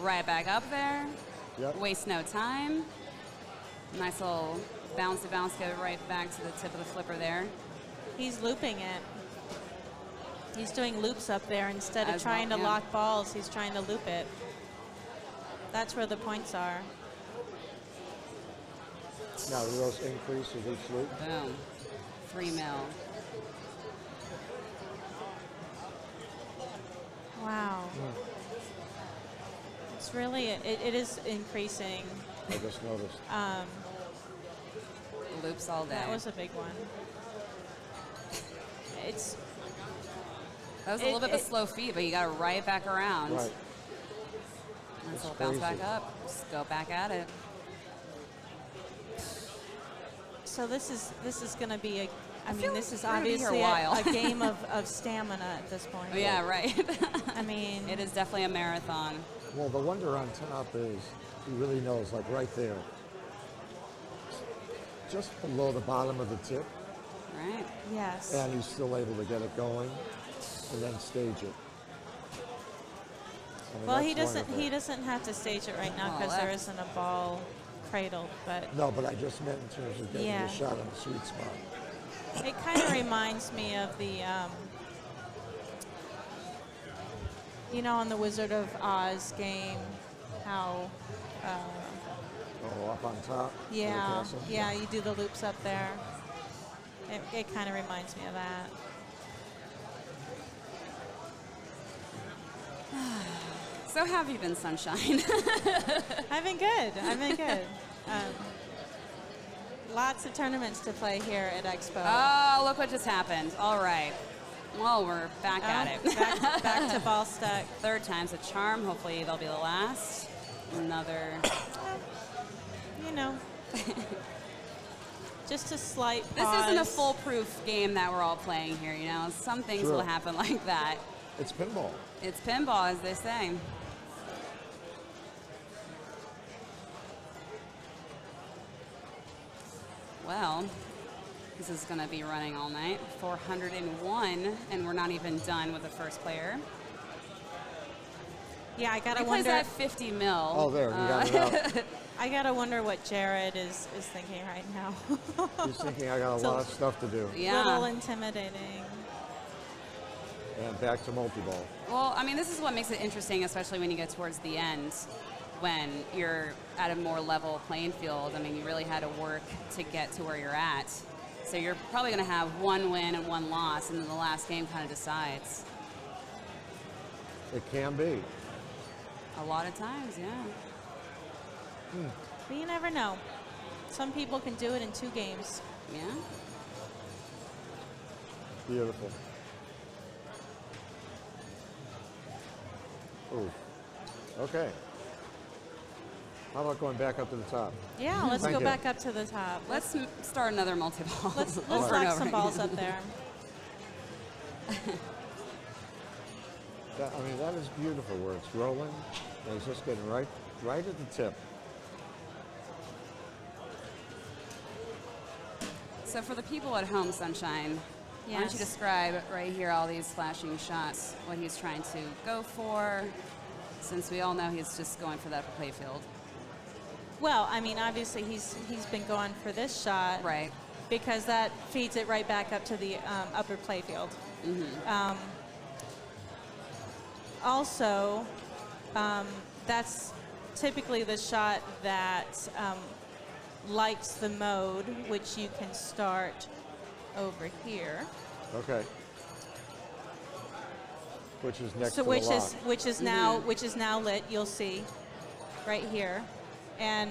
Right back up there. Yep. Waste no time. Nice little bouncy bounce, go right back to the tip of the flipper there. He's looping it. He's doing loops up there instead of As trying well, to yeah. lock balls. He's trying to loop it. That's where the points are. Now, do those increase with each loop? Boom. 3 mil. Wow. It's really, it is increasing. I just noticed. Loops all day. That was a big one. It's, That was a little bit of a slow feed, but you got it right back around. Right. Nice It's little bounce back crazy. up. Just go back at it. so this is going to be I mean, feel this is we're gonna be here a obviously while. a game of stamina at this point. Oh, yeah, right. I mean, It is definitely a marathon. Well, the wonder on top is he really knows, like right there, just below the bottom of the tip, Right? yes. and he's still able to get it going and then stage it. I mean, Well, that's he doesn't. wonderful. He doesn't have to stage it right now Well, because there that's- isn't a ball cradled. But No, but I just meant in terms of getting Yeah. the shot on the sweet spot. it kind of reminds me of the, you know, on the Wizard of Oz game, how, Oh, up on top. of the yeah, castle? yeah, you do the loops up there. It kind of reminds me of that. So how have you been, Sunshine? I've been good. I've been good. Lots of tournaments to play here at Expo. Oh, look what just happened. All right. Well, we're back at it. back to ball stuck. Third time's a charm. Hopefully they'll be the last. Another. You know, just a slight This pause. isn't a foolproof game that we're all playing here, you know. Some things True. will happen like that. It's pinball. It's pinball, as they say. Well, this is going to be running all night. 401, and we're not even done with the first player. Yeah, I gotta He plays wonder. at 50 mil. Oh, there, you got it out. I gotta wonder what Jared is thinking right now. He's thinking I got a So- lot of stuff to do. Yeah. Little intimidating. And back to multi-ball. Well, I mean, this is what makes it interesting, especially when you get towards the end, when you're at a more level playing field. I mean, you really had to work to get to where you're at. So you're probably going to have one win and one loss, and then the last game kind of decides. It can be. A lot of times, yeah. But you never know. Some people can do it in 2 games. Yeah. Beautiful. Ooh. Okay. How about going back up to the top? Yeah, let's Thank go you. back up to the top. Let's start another multi-ball. Let's over and lock over some balls again. up there. I mean, that is beautiful where it's rolling, and it's just getting right at the tip. So for the people at home, Sunshine, why don't you Yes. describe right here all these flashing shots, what he's trying to go for, since we all know he's just going for that playfield. Well, I mean, obviously he's been going for this shot, Right. because that feeds it right back up to the upper playfield. Also, that's typically the shot that lights the mode, which you can start over here. Okay. Which is next So to which the lock. is which is now lit. You'll see right here, and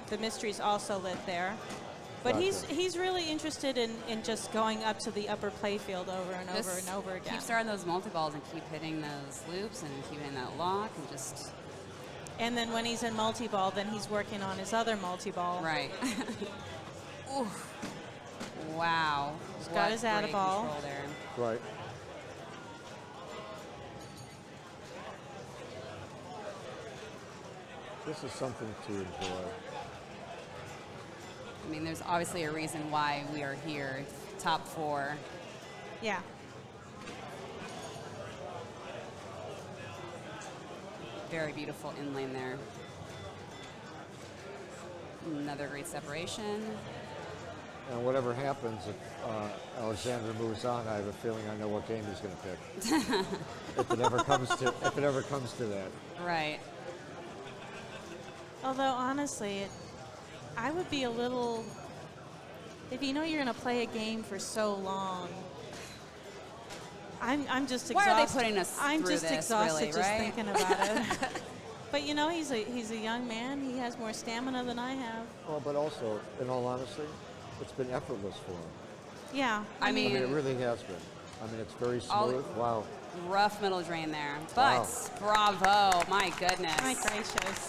the mystery's also lit there. But Gotcha. he's really interested in just going up to the upper playfield over and over and over again. Keep starting those multi-balls and keep hitting those loops and keep hitting that lock and just... And then when he's in multi-ball, then he's working on his other multi-ball. Right. Ooh. Wow. He's got his great add-a-ball. control there. Right. This is something to enjoy. I mean, there's obviously a reason why we are here. Top 4. Yeah. Very beautiful inlane there. Another great separation. And whatever happens, if Aleksander moves on, I have a feeling I know what game he's going to pick. if it ever comes to that. Right. Although honestly, I would be a little. If you know you're going to play a game for so long, I'm just exhausted. Why are they putting us I'm through just this, exhausted really, just right? thinking about it. But you know, he's a young man. He has more stamina than I have. Well, but also, in all honesty, it's been effortless for him. Yeah. I I mean, mean, it really has been. I mean, it's very All- smooth. Wow. rough middle drain there. But Wow. bravo, my goodness. My gracious.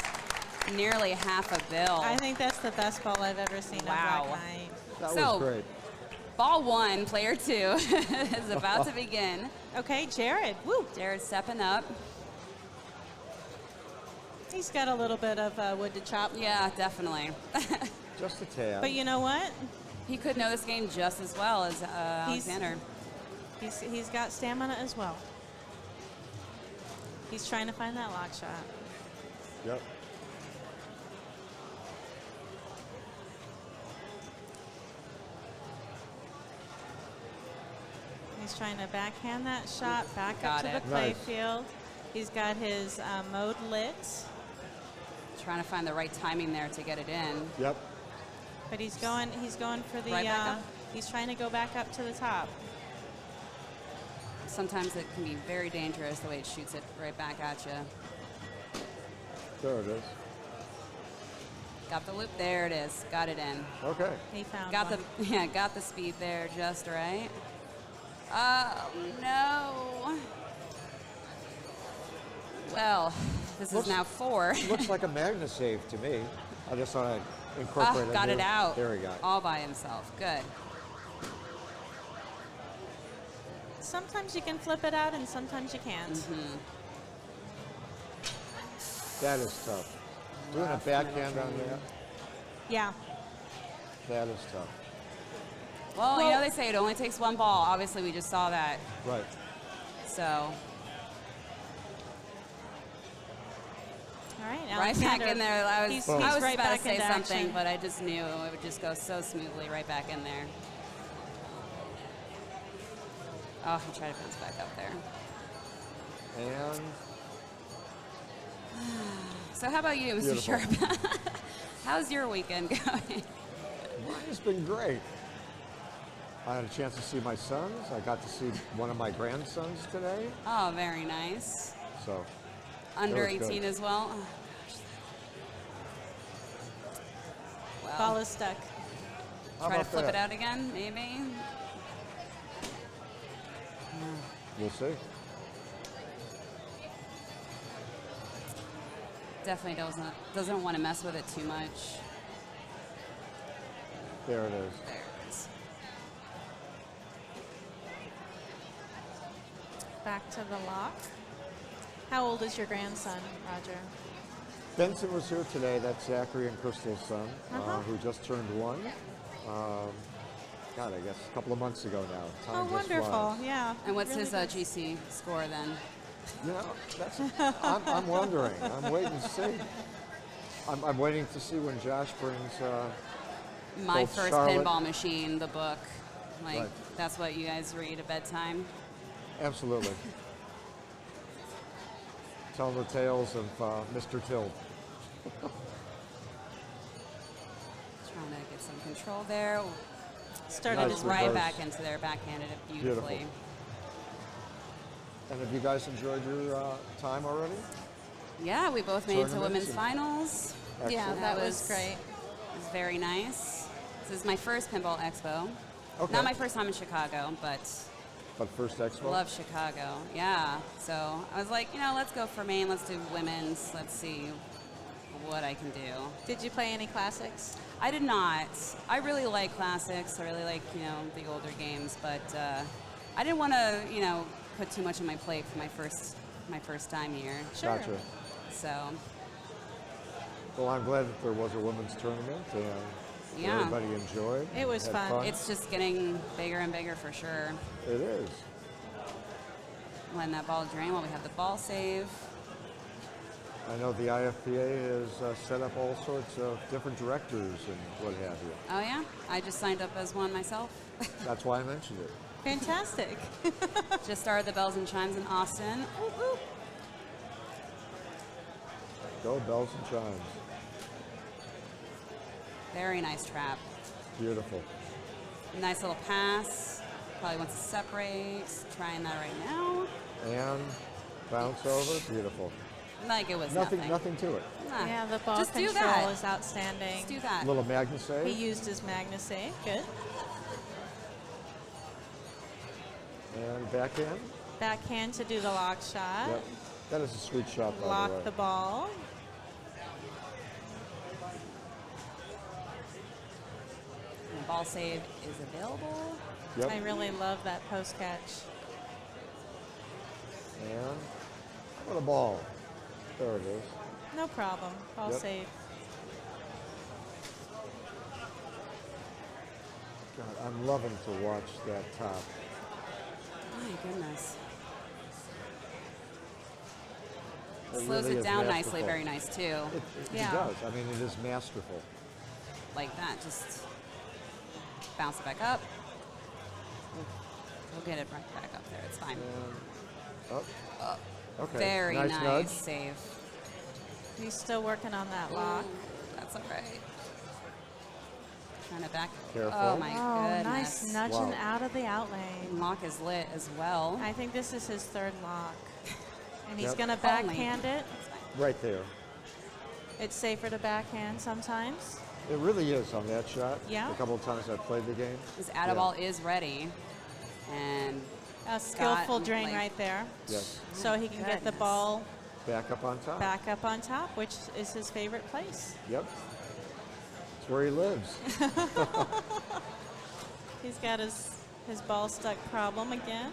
Nearly half a bill. I think that's the best ball I've ever seen Wow. on Black Knight. That So- was great. Ball 1, player 2 is about to begin. Okay, Jared. Woo. Jared stepping up. He's got a little bit of wood to chop. Yeah, definitely. Just a tad. But you know what? He could know this game just as well as Aleksander. He's got stamina as well. He's trying to find that lock shot. Yep. He's trying to backhand that shot back Got up to it. the Nice. playfield. He's got his mode lit, Trying to find the right timing there to get it in. Yep. but he's going for the Right back up? he's trying to go back up to the top. Sometimes it can be very dangerous the way it shoots it right back at you. There it is. Got the loop. There it is. Got it in. Okay. He found Got one. got the speed there just right. Oh no. Well, this Looks- is now 4. Looks like a Magna save to me. I just want to incorporate it. Got it here. out. There we go. All by himself. Good. Sometimes you can flip it out, and sometimes you can't. Mm-hmm. That is tough. Doing a Rough backhand middle on drain. that, Yeah. that is tough. Well, you Well- know they say it only takes one ball. Obviously, we just saw that. Right. So All right. right back Alexander, in there. I was, he's I was right about back to say into something, action. but I just knew it would just go so smoothly right back in there. Oh, he tried to bounce back up there. And So how about you, Mr. Beautiful. Sharp? How's your weekend going? mine has been great. I had a chance to see my sons. I got to see one of my grandsons today. Oh, very nice. So Under was good. 18 as well. Oh, gosh. Ball Well, is stuck. how try to about flip that? it out again, maybe. We'll see. Definitely doesn't want to mess with it too much. There it is. There it is. Back to the lock. How old is your grandson, Roger? Benson was here today. That's Zachary and Crystal's son, Uh-huh. who just turned 1. God, I guess a couple of months ago now. Time Oh, just wonderful. flies. Yeah. And what's really his does. GC score then? You know, that's, I'm wondering. I'm waiting to see. I'm waiting to see when Josh brings. My Both First Charlotte- Pinball Machine, the book. Like, Right. that's what you guys read at bedtime. Absolutely. Tell the tales of Mr. Tilt. Trying to get some control there. Started Nice his reverse. Right back into there, backhanded it beautifully. Beautiful. And have you guys enjoyed your time already? Yeah, we both made it to Tournaments women's and- finals. Yeah, Excellent. that was great. It was very nice. This is my first Pinball Expo. Okay. Not my first time in Chicago, but But first expo? love Chicago. Yeah. So I was like, let's go for Maine. Let's do women's. Let's see what I can do. Did you play any classics? I did not. I really like classics. I really like, the older games, but I didn't want to, put too much on my plate for my first time here. Sure. Gotcha. So Well, I'm glad that there was a women's tournament and Yeah. everybody enjoyed. It was had fun. it's just getting bigger and bigger for sure. It is. Letting that ball drain while we have the ball save. I know the IFPA has set up all sorts of different directors and what have you. Oh yeah, I just signed up as one myself. That's why I mentioned it. Fantastic. Just started the Bells and Chimes in Austin. Ooh, ooh. Go Bells and Chimes. Very nice trap. Beautiful. Nice little pass. Probably wants to separate. Trying that right now. And bounce over. Beautiful. Like it was Nothing nothing. nothing to it. Nah. Yeah, the ball Just do control that. is outstanding. Just do that. A little Magna He save. used his Magna save. Good. And backhand. Backhand to do the lock shot. Yep. That is a sweet shot, by Lock the way. the ball. And the ball save is available. Yep. I really love that post catch. And what a ball. There it is. No problem. Ball Yep. save. God, I'm loving to watch that top. My goodness. It Slows really it is down masterful. nicely, very nice too. It Yeah. does. I mean, it is masterful. Like that, just bounce it back up. We'll get it right back up there, it's fine. And up. Okay. Very nice nice nudge. save. He's still working on that lock. That's all right. Trying to back. Careful. Oh my Oh, goodness. nice nudging Wow. out of the out lane. Lock is lit as well. I think this is his third lock. And he's Yep. going to backhand it. That's fine. Right there. It's safer to backhand sometimes. It really is on that shot. Yeah. A couple of times I've played the game. His out of ball is ready. And A skillful drain like- right there. Yes. So he can get the Goodness. ball Back up on top. back up on top, which is his favorite place. Yep. It's where he lives. He's got his ball stuck problem again.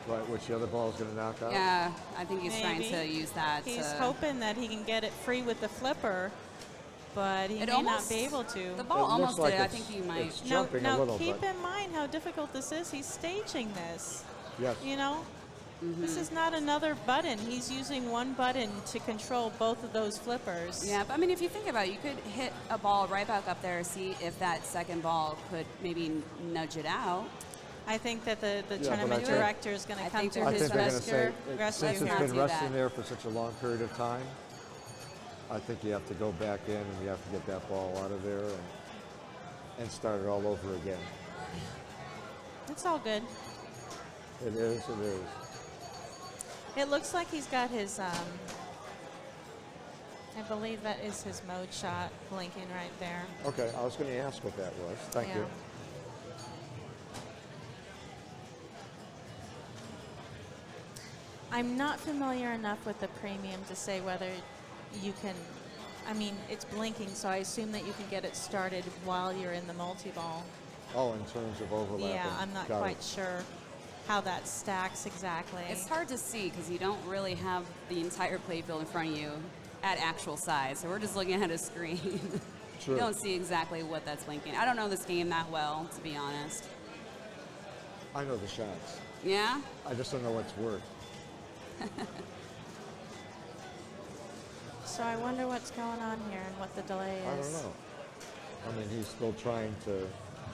Right, which the other ball is going to knock out. yeah, I think he's trying Maybe. to use that. He's to, hoping that he can get it free with the flipper, but he It may almost- not be able to. The It ball looks almost like did. I it's- think you might. it's No, jumping a no, little, keep but in mind how difficult this is. He's staging this. yes. You know, Mm-hmm. this is not another button. He's using one button to control both of those flippers. Yeah, but I mean, if you think about it, you could hit a ball right back up there, see if that second ball could maybe nudge it out. I think that the but tournament I think- director is going I to come think to they're I his think they're going to say, rescue since here. it's not been do resting that. there for such a long period of time, I think you have to go back in and you have to get that ball out of there and start it all over again. It's all good. It is, it is. It looks like he's got his, I believe that is his mode shot blinking right there. Okay, I was going to ask what that was. Thank Yeah. you. I'm not familiar enough with the premium to say whether you can, I mean, it's blinking, so I assume that you can get it started while you're in the multi-ball. Oh, in terms of overlapping. Yeah, I'm not Got quite it. sure how that stacks exactly. It's hard to see because you don't really have the entire playfield in front of you at actual size. So we're just looking at a screen. True. You don't see exactly what that's blinking. I don't know this game that well, to be honest. I know the shots. Yeah? I just don't know what's worth. So I wonder what's going on here and what the delay is. I don't know. I mean, he's still trying to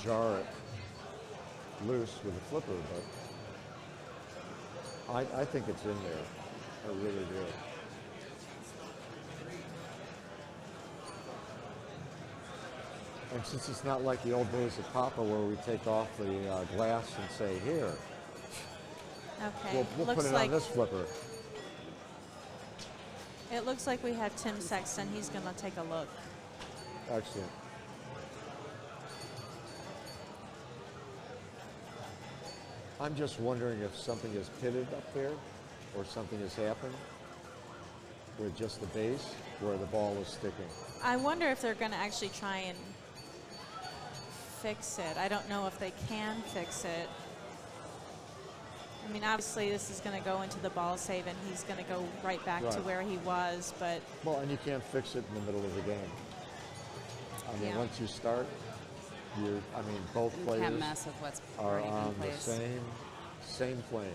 jar it loose with a flipper, but I think it's in there. I really do. And since it's not like the old days of Papa where we take off the glass and say, here, Okay. we'll looks put it like on this flipper. it looks like we have Tim Sexton. He's going to take a look. Excellent. I'm just wondering if something is pitted up there or something has happened with just the base where the ball is sticking. I wonder if they're going to actually try and fix it. I don't know if they can fix it. I mean, obviously this is going to go into the ball save and he's going to go right back to Right. where he was, but Well, and you can't fix it in the middle of the game. I mean, Yeah. once you start, both You players can't mess with what's are already in on the place. same plane.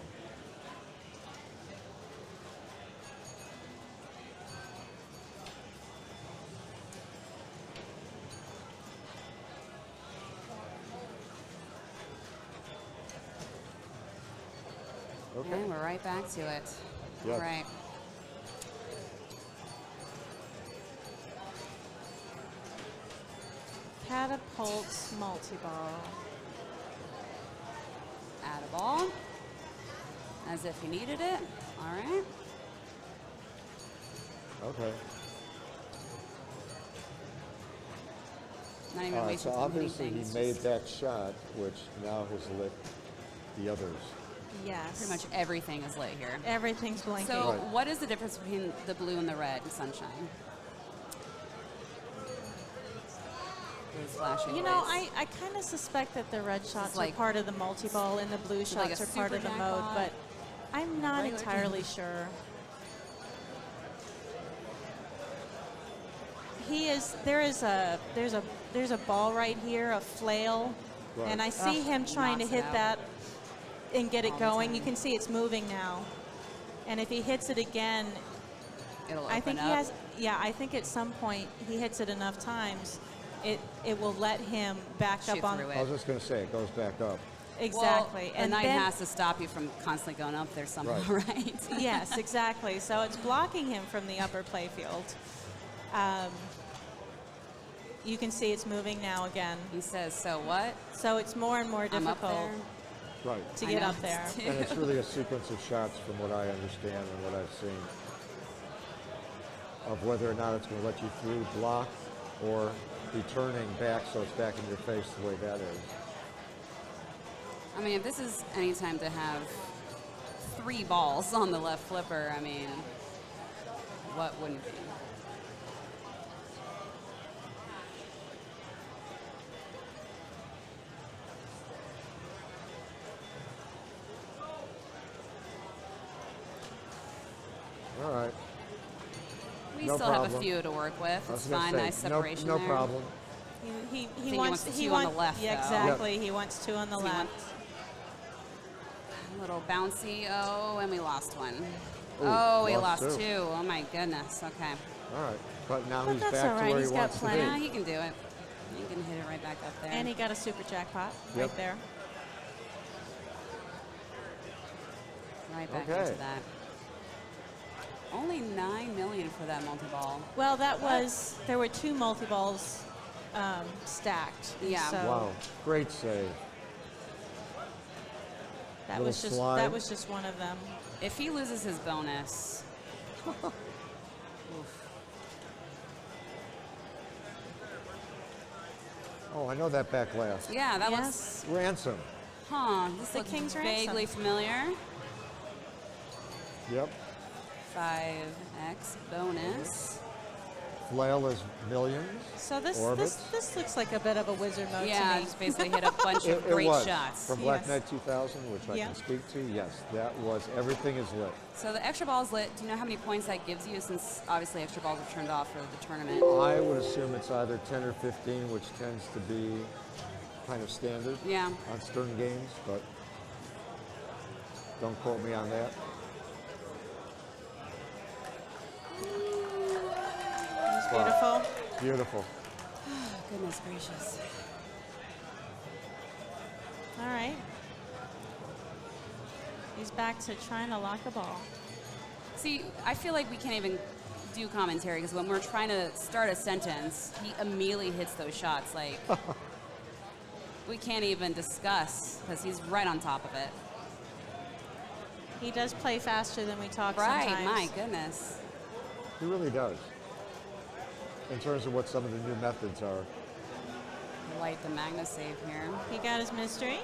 Okay. Okay, we're right back to it. Yep. All right. Catapults multi-ball. Add a ball. As if he needed it. All right. Okay. Not even All right, wasting so too many obviously he things. made just that shot, which now has lit the others. Yes. Pretty much everything is lit here. Everything's blinking. So Right. what is the difference between the blue and the red in Sunshine? Those flashing You know, lights. I kind of suspect that the red shots like- are part of the multi-ball and the blue Is it like shots a are part super of the mode, jackpot? but I'm not Regular entirely sure. There's a ball right here, a flail, Right. and I see him trying to knocks it hit out. that and get All it the going. You time. can see it's moving now. And if he hits it again, It'll I think open he up. has, yeah, I think at some point he hits it enough times, it will let him back Shoot up on, through I was just going to say, it goes back up. exactly. Well, the knight has to stop you from constantly going up there somehow, right? Yes, exactly. So it's blocking him from the upper playfield. You can see it's moving now again. He says, so what? So it's more and more I'm up difficult there. Right. to I get know. up there. And it's really a sequence of shots from what I understand and what I've seen of whether or not it's going to let you through block or be turning back so it's back in your face the way that is. I mean, if this is any time to have 3 balls on the left flipper, I mean, what wouldn't be? All right. We No still have a problem. few to work with. I was It's gonna fine, say, nice separation no there. problem. He he wants the two on the left, Yeah, though. exactly. He wants 2 on the So he left. wants- A little bouncy. Oh, and we lost one. Ooh, Oh, we lost lost two. 2. Oh my goodness. Okay. All right. But now But he's that's back all to right. where He's he got wants to plenty. Yeah, be. he can do it. He can hit it right back up there. And he got a super jackpot Yep. right there. Right back Okay. into that. Only 9 million for that multi-ball. Well, there were 2 multi-balls stacked. Yeah. So Wow. Great save. that Little was just slide. that was just one of them. If he loses his bonus, Oh, I know that back glass. yeah, that Yes. Ransom. This The looks King's vaguely Ransom. familiar. Yep. 5x bonus. Flail is millions. So this Orbits. this looks like a bit of a wizard mode Yeah, to me. just basically hit a bunch It, of it great was. shots. From Black Yes. Knight 2000, which I Yeah. can speak to, yes, that was, everything is lit. So the extra ball is lit. Do you know how many points that gives you, since obviously extra balls are turned off for the tournament? I would assume it's either 10 or 15, which tends to be kind of standard Yeah. on Stern games, but don't quote me on that. It's beautiful. Beautiful. Goodness gracious. All right. He's back to trying to lock a ball. See, I feel like we can't even do commentary because when we're trying to start a sentence, he immediately hits those shots. Like, we can't even discuss because he's right on top of it. He does play faster than we talk Right, sometimes. my goodness. He really does. In terms of what some of the new methods are. Light the Magna save here. He got his mystery.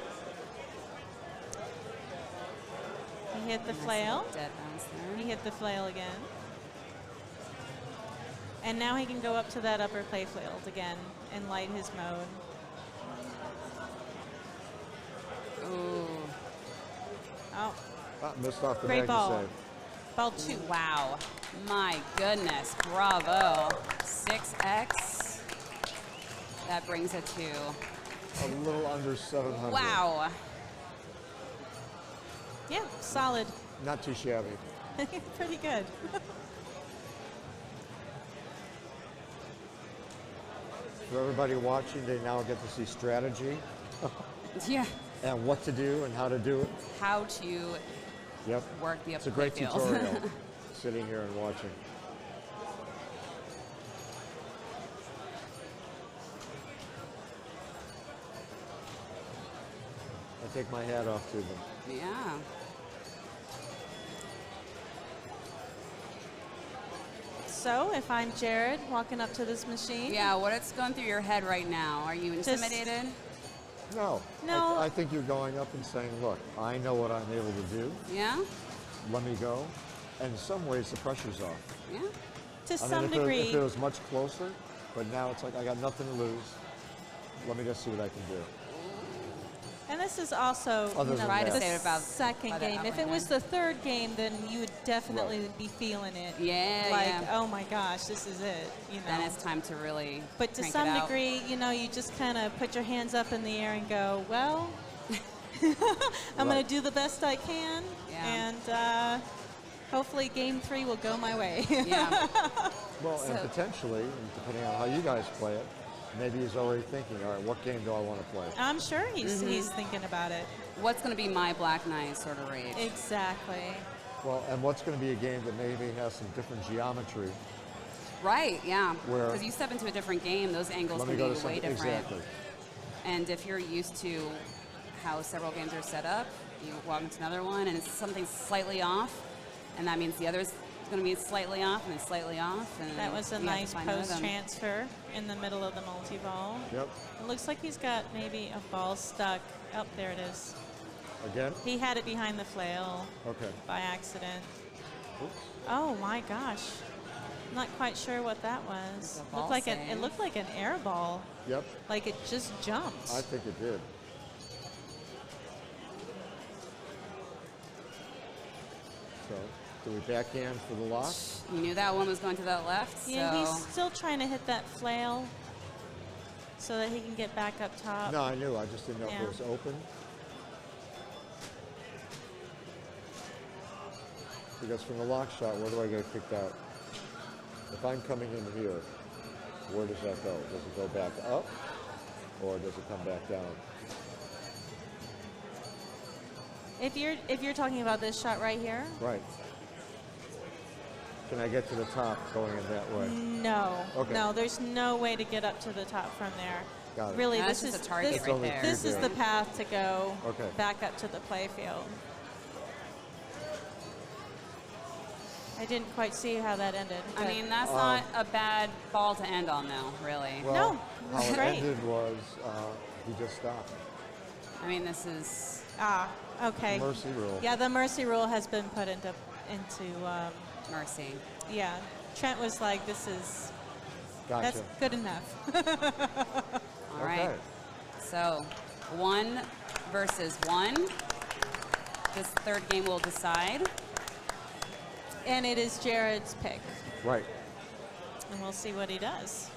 He hit the Nice flail. little dead bounce there. He hit the flail again. And now he can go up to that upper play field again and light his mode. Ooh. Oh, Missed off the great Magna ball. save. Ball 2. Wow. My goodness. Bravo. 6x. That brings it to, A little under 700. wow. Yeah, solid. Not too shabby. Pretty good. For everybody watching, they now get to see strategy Yeah. and what to do and how to do it. How to Yep. work the It's a upper great field. tutorial, sitting here and watching. I take my hat off to them. Yeah. So if I'm Jared walking up to this machine, Yeah, what is going through your head right now? Are you intimidated? No. No. I think you're going up and saying, look, I know what I'm able to do. Yeah? Let me go. And in some ways, the pressure's off. Yeah? to I some mean, degree. if it was much closer, but now it's like I got nothing to lose. Let me just see what I can do. And this is also Other than Try to that. say it about second by the game. If upper it was end. the third game, then you would definitely Right. be feeling it. Yeah, Like, yeah. oh my gosh, this is it. You know. Then it's time to really But to crank some it out. degree, you know, you just kind of put your hands up in the air and go, well, I'm going Right. to do the best I can, Yeah. and hopefully game 3 will go my way. Yeah. Well, and So- potentially, depending on how you guys play it, maybe he's already thinking, all right, what game do I want to play? I'm sure he's Mm-hmm. thinking about it. What's going to be my Black Knight sort of rage? Exactly. Well, and what's going to be a game that maybe has some different geometry? Right, yeah. Where- Because you step into a different game, those angles Let me can go be to way something. different. Exactly. And if you're used to how several games are set up, you walk into another one and it's something slightly off, and that means the other's going to be slightly off and then slightly off. And That was a you have to nice find a post rhythm. transfer in the middle of the multi-ball. Yep. It looks like he's got maybe a ball stuck. Oh, there it is. Again? He had it behind the flail Okay. by accident. Oops. Oh my gosh. I'm not quite sure what that was. It's a ball Looked like save. it looked like an air ball. Yep. Like it just jumped. I think it did. So, do we backhand for the lock? You knew that one was going to that left, Yeah, so he's still trying to hit that flail so that he can get back up top. No, I knew. I just didn't know if Yeah. it was open. Because from the lock shot, where do I get kicked out? If I'm coming in here, where does that go? Does it go back up, or does it come back down? If you're talking about this shot right here, Right. Can I get to the top going in that way? no. Okay. No, there's no way to get up to the top from there. Got it. Really, That's this just is a target this, It's only right there. this is the path to go Okay. back up to the play field. I didn't quite see how that ended. I but- mean, that's not a bad ball to end on, though, really. Well, No, how that's it great. ended was he just stopped. I mean, this is okay. Mercy rule. Yeah, the mercy rule has been put into mercy. yeah. Trent was like, this is Gotcha. that's good enough. All right. Okay. So, 1 versus 1. This third game will decide. And it is Jared's pick, Right. and we'll see what he does.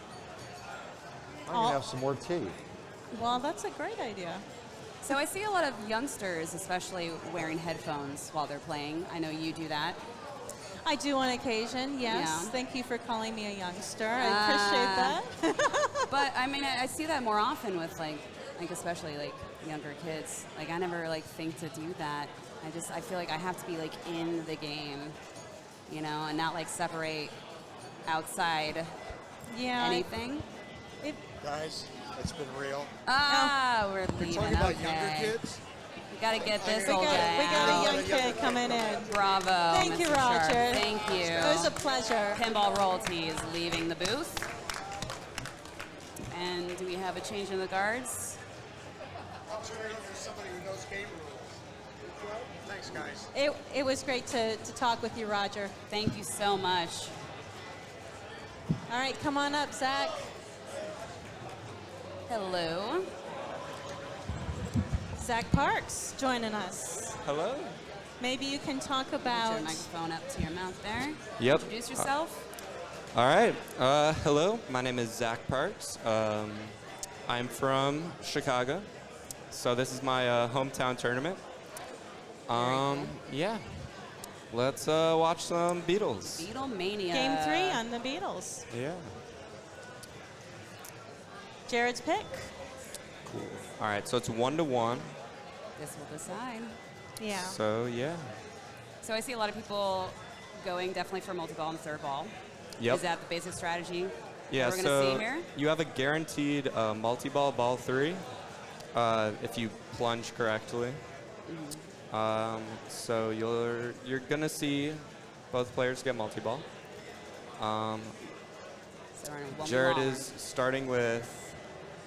I'm going to have some more tea. Well, that's a great idea. So I see a lot of youngsters, especially wearing headphones while they're playing. I know you do that. I do on occasion, yes. Yeah. Thank you for calling me a youngster. I appreciate that. But I mean, I see that more often with like especially like younger kids. Like I never like think to do that I feel like I have to be like in the game, you know, and not like separate outside Yeah. anything. Guys, it's been real. Ah, we're We're leaving. talking about Okay. younger kids. We got to get this We old guy we got out. a young kid coming in. Bravo, Thank you, Mr. Sharp. Roger. Thank you. It was a pleasure. Pinball Royalty is leaving the booth. And do we have a change in the guards? I'll turn it over to somebody who knows game rules. Thanks, guys. It was great to talk with you, Roger. Thank you so much. All right, come on up, Zach. Hello. Zach Parks joining us. Hello. Maybe you can talk Put about. your microphone up to your mouth there. Yep. Introduce yourself. All right. Hello. My name is Zach Parks. I'm from Chicago, so this is my hometown tournament. Yeah. Let's watch some Beatles. Beatlemania. Game 3 on the Beatles. Yeah. Jared's pick. Cool. All right. So it's 1-1. This will decide. Yeah. So yeah. So I see a lot of people going definitely for multi-ball and third ball. Yep. Is that the basic strategy Yeah. we're going to see So here? you have a guaranteed multi-ball ball 3 if you plunge correctly. So you're gonna see both players get multi-ball. So we're in one Jared long. is starting with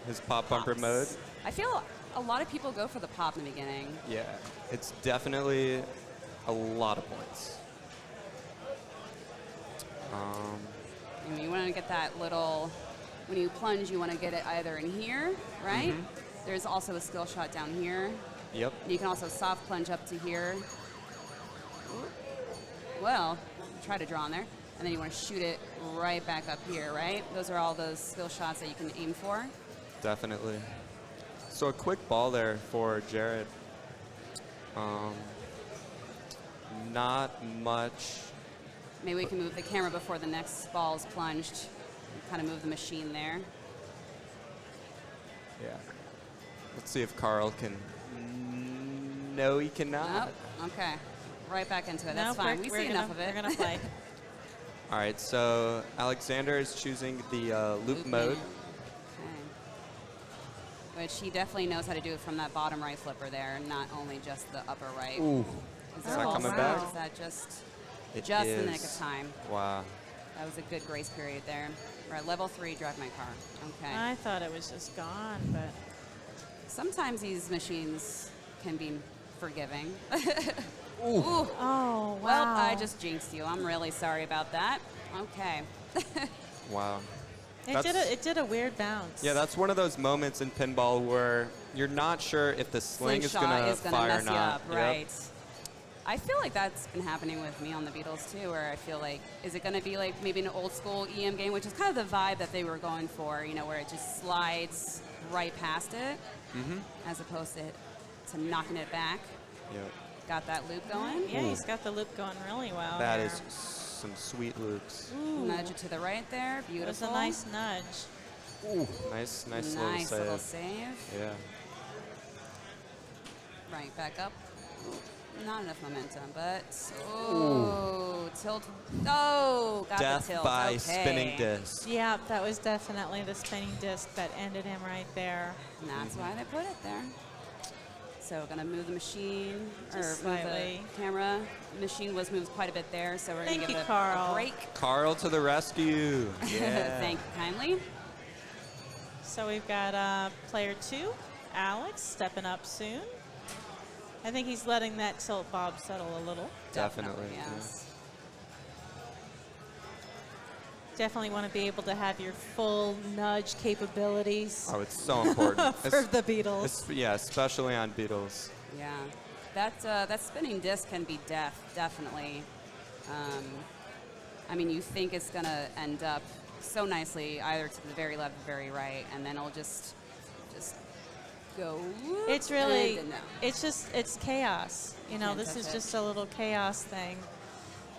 his pop bumper Pops. mode. I feel a lot of people go for the pop in the beginning. Yeah, it's definitely a lot of points. I mean, you want to get that little, when you plunge, you want to get it either in here, right? There's also a skill shot down here. Yep. You can also soft plunge up to here. Well, try to draw on there. And then you want to shoot it right back up here, right? Those are all those skill shots that you can aim for. Definitely. So a quick ball there for Jared. Not much. Maybe we can move the camera before the next ball is plunged. Kind of move the machine there. Yeah. Let's see if Carl can. No, he cannot. Nope. Okay. Right back into it. No, That's fine. we're We see enough of it. We're gonna play. All right, so Alexander is choosing the loop mode. Okay. Which he definitely knows how to do it from that bottom right flipper there, not only just the upper right. Ooh. Is that there coming also- back? Is that just It in the nick is. of time? Wow. That was a good grace period there. We're at level 3, drive my car. Okay. I thought it was just gone, but Sometimes these machines can be forgiving. Ooh. oh wow. Well, I just jinxed you. I'm really sorry about that. Okay. Wow. It did a weird bounce. Yeah, that's one of those moments in pinball where you're not sure if the sling is Slingshot gonna is gonna fire mess or you not. up, Yep. right? I feel like that's been happening with me on the Beatles too, where I feel like, is it going to be like maybe an old school EM game, which is kind of the vibe that they were going for, you know, where it just slides right past it, as opposed to knocking it back. Yep. Got that loop going. Yeah, he's got the loop going really well. That here. is some sweet loops. Ooh, Nudge it to the right there. it was Beautiful. a nice nudge. Ooh. Nice Nice little little save. save. Yeah. Right, back up. Not enough momentum, but tilt. Oh, got Death the tilt. by Okay. spinning disc. Yeah, that was definitely the spinning disc that ended him right there. And that's why they put it there. So we're gonna move the machine, Just or move slightly. the camera. The machine was moved quite a bit there, so we're Thank gonna give you, it Carl. a break. Carl to the rescue. Yeah. Thank you kindly. So we've got player 2, Alex, stepping up soon. I think he's letting that tilt bob settle a little. Definitely, yeah. Yes. Definitely want to be able to have your full nudge capabilities Oh, it's so important. for the Beatles. Yeah, especially on Beatles. Yeah. That spinning disc can be definitely. I mean, you think it's gonna end up so nicely either to the very left or very right, and then it'll just go. Whoop, It's really, and then no. it's chaos. You know, Can't this touch is it. just a little chaos thing.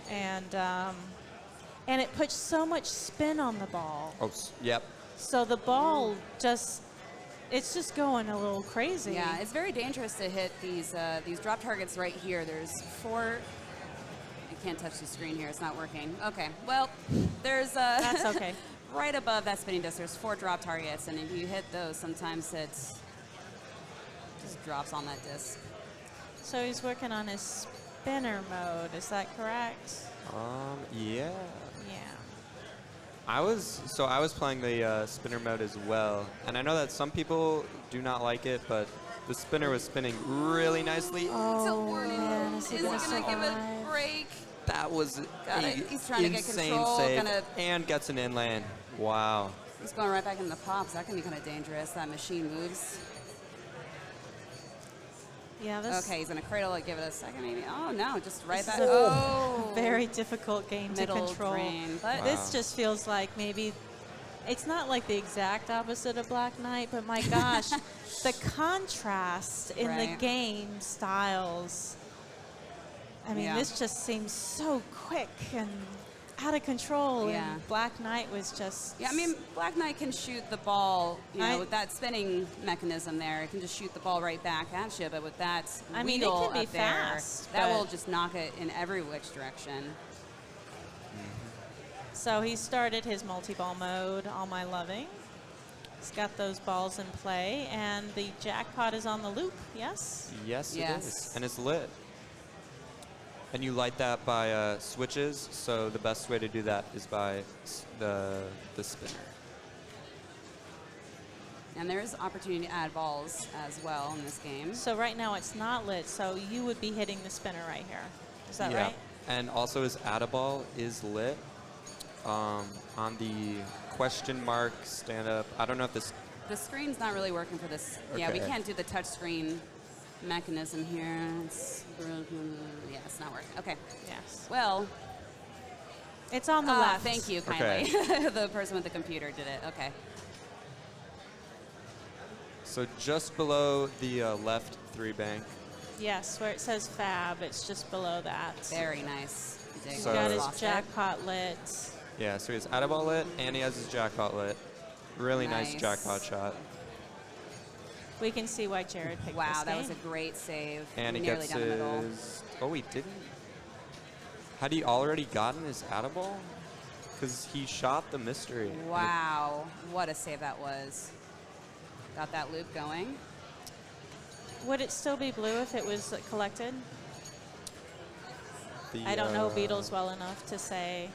And it puts so much spin on the ball. Oh, yep. So the ball just it's just going a little crazy. Yeah, it's very dangerous to hit these drop targets right here. There's 4. I can't touch the screen here. It's not working. Okay. Well, there's That's okay. right above that spinning disc. There's 4 drop targets, and if you hit those, sometimes it just drops on that disc. So he's working on his spinner mode. Is that correct? Yeah. Yeah. I was playing the spinner mode as well, and I know that some people do not like it, but the spinner was spinning really nicely. Oh, man. Is he going to give it a break? That was He's trying to get insane control. save, and gets an inland. Wow. He's going right back into the pops. That can be kind of dangerous. That machine moves. Yeah, this Okay, he's going to cradle it, give it a second maybe. Oh, no, just right This back. is a Oh, very difficult game to middle control. drain. But This just feels like maybe it's not like the exact opposite of Black Knight, but my gosh, the contrast in the Right. game styles. I mean, Yeah. this just seems so quick and out of control. Yeah. And Black Knight was just. yeah, I mean, Black Knight can shoot the ball, I- with that spinning mechanism there. It can just shoot the ball right back at you, but with that I mean, it wheel can be up there, fast, that but- will just knock it in every which direction. So he started his multi-ball mode, all my loving. He's got those balls in play, and the jackpot is on the loop, yes? Yes, it Yes. is, and it's lit. And you light that by switches, so the best way to do that is by the spinner. And there's opportunity to add balls as well in this game. So right now it's not lit, so you would be hitting the spinner right here. Is that Yeah. right? And also his Add-A-Ball is lit on the question mark stand-up. I don't know if this... The screen's not really working for this. Yeah, we Okay. can't do the touch screen mechanism here. Yeah, it's not working. Okay. Yes. Well, It's on the left. thank you Okay. kindly. The person with the computer did it. Okay. So just below the left 3-bank. Yes, where it says Fab, it's just below that. Very nice. Dig. He's So- got his Lost it. jackpot lit. Yeah, so he has Add-A-Ball lit, and he has his jackpot lit. Really nice Nice. jackpot shot. We can see why Jared picked Wow, this that game. was a great save. And he Nearly gets down the middle. his... Oh, he didn't? Had he already gotten his Add-A-Ball? Because he shot the mystery. Wow, what a save that was. Got that loop going. Would it still be blue if it was collected? The, I don't know Beatles well enough to say.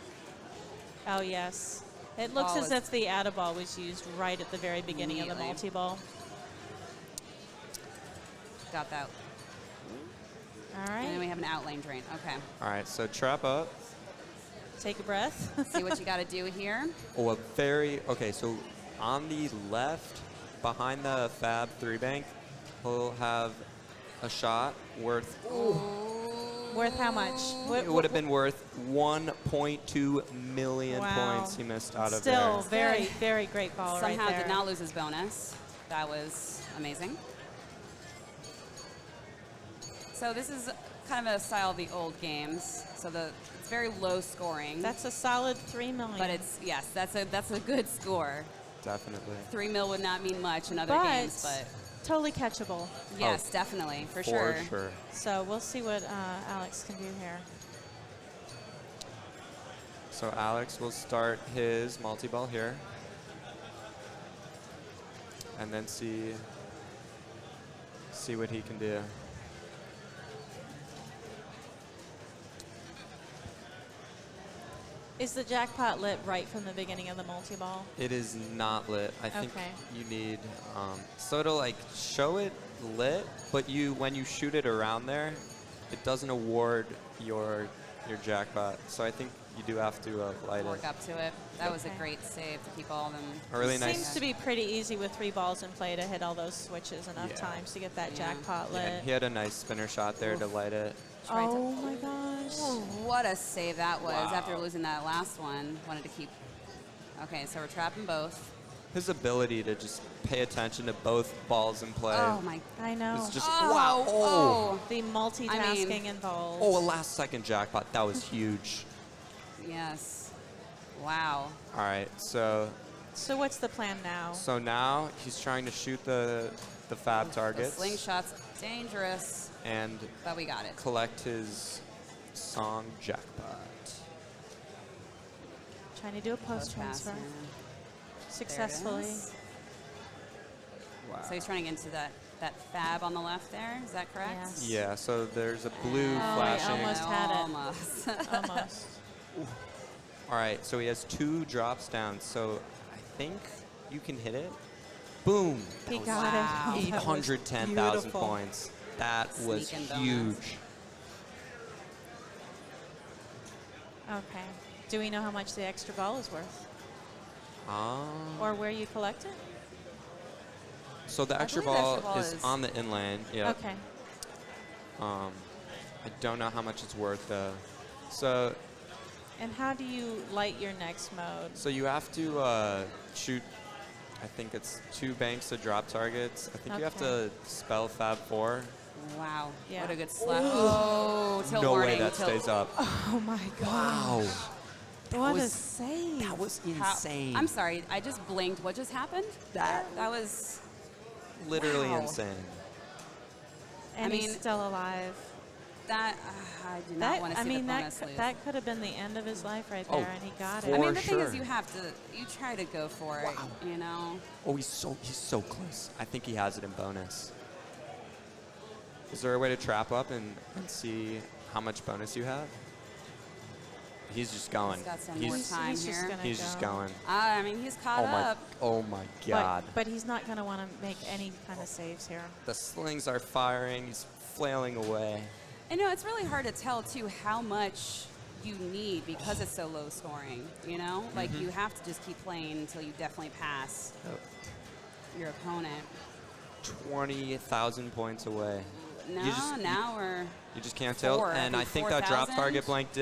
Oh, yes. It looks Ball as is- if the Add-A-Ball was used right at the very beginning of the Immediately. multi-ball. Got that. All And then we right. have an outlane drain. Okay. All right, so trap up. Take a breath. See what you got to do here. Oh, a very... Okay, so on the left, behind the Fab 3-bank, he'll have a shot worth... Worth how much? It would have been worth 1.2 million Wow. points he missed out of Still there. very, Good. very great ball right Somehow there. did not lose his bonus. That was amazing. So this is kind of a style of the old games. So it's very low scoring. That's a solid 3 million. but it's yes, that's a good score. Definitely. 3 mil would not mean much in other But games, but totally catchable. yes, definitely for For sure. sure. So we'll see what Alex can do here. So Alex will start his multi-ball here. And then see what he can do. Is the jackpot lit right from the beginning of the multi-ball? It is not lit. I think Okay. you need, so it'll like show it lit, but when you shoot it around there, it doesn't award your jackpot. So I think you do have to light Work it. up to it. That was a Okay. great save to keep all of them. A really It nice. seems to be pretty easy with 3 balls in play to hit all those switches enough Yeah. times to get that Yeah. jackpot Yeah, lit. he had a nice spinner shot there to light it. Tried to- Oh my gosh. What a save that was after Wow. losing that last one. Wanted to keep. Okay, so we're trapping both. His ability to just pay attention to both balls in play. Oh my. I know. It's just Oh, wow. oh. The multitasking involved. Oh, a last second jackpot. That was huge. Yes. Wow. All right, so So what's the plan now? So now he's trying to shoot the fab The targets slingshot's dangerous, and but we got it. collect his song jackpot. Trying to do a post transfer There it successfully. is. Wow. So he's trying to get into that fab on the left there. Is that correct? Yes. Yeah, so there's a blue Oh, I flashing. almost had it. Almost. Almost. All right, so he has 2 drops down, so I think you can hit it. Boom! He That got Wow. it. That was 810,000 beautiful. points. That was Sneaking bonus. huge. Okay. Do we know how much the extra ball is worth? Or where you collect it? So the I extra believe the ball, extra ball is is- on the inland. Yeah. Okay. I don't know how much it's worth though. So And how do you light your next mode? so you have to shoot. I think it's 2 banks of drop targets. I think you have Okay. to spell Fab 4. Wow. Yeah. What a good slap. Oh, till No morning. way that till stays up. Oh my God. Wow. What a was- save. That was How- insane. I'm sorry. I just blinked. What just happened? That That was. literally Wow. insane. And I he's mean- still alive. That I do not want to see I mean, the bonus lose. that could have been the end of his life right Oh, there, and he got for it. I mean, the thing sure. is, you try to go for it. You know. Oh, he's so close. I think he has it in bonus. Is there a way to trap up and see how much bonus you have? He's just going. He's got some more He's, time he's just here. gonna he's just go. going. I mean, he's caught up. Oh my God. But he's not going to want to make any kind of saves here. The slings are firing. He's flailing away. And you know, it's really hard to tell too how much you need because it's so low scoring. You know, like you have to just keep playing until you definitely pass your opponent. 20,000 points away. No, just- now we're You just can't tell. Four, I And I think think that drop 4,000? target bank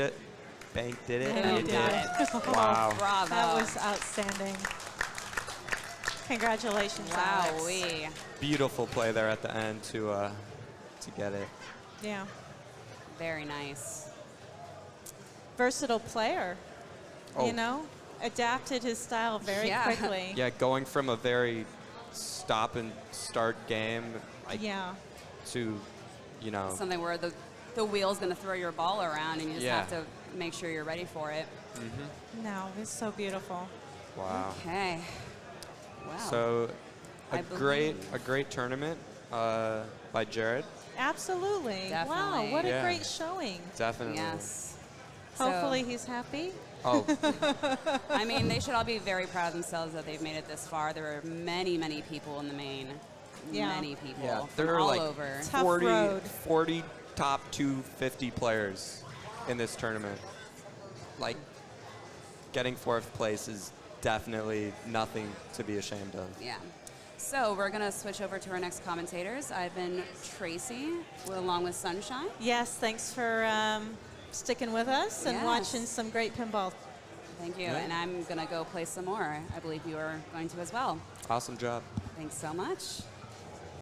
did it. Yeah, and he it did. did. Wow. bravo. That was outstanding. Congratulations, Alex. Wowee. Beautiful play there at the end to get it. Yeah. Very nice. Versatile player. Oh. You know, adapted his style very Yeah. quickly. Yeah, going from a very stop and start game like, Yeah. to, you know, Something where the wheel's going to throw your ball around and you just Yeah. have to make sure you're ready for it. No, it's so beautiful. wow. Okay. Wow. So I a believe- great tournament by Jared. Absolutely. Wow, Definitely. what a Yeah. great showing. Definitely. Yes. Hopefully he's happy. Oh, I mean, they should all be very proud of themselves that they've made it this far. There are many, many people in the main. Yeah. Many people yeah. from There are all like over. Tough 40, road. 40 top 250 players in this tournament. Like, getting 4th place is definitely nothing to be ashamed of. Yeah. So we're going to switch over to our next commentators. I've been Tracy, along with Sunshine. Yes, thanks for sticking with us and Yes. watching some great pinball. Thank you. And I'm going to go play some more. I believe you are going to as well. Awesome job. Thanks so much.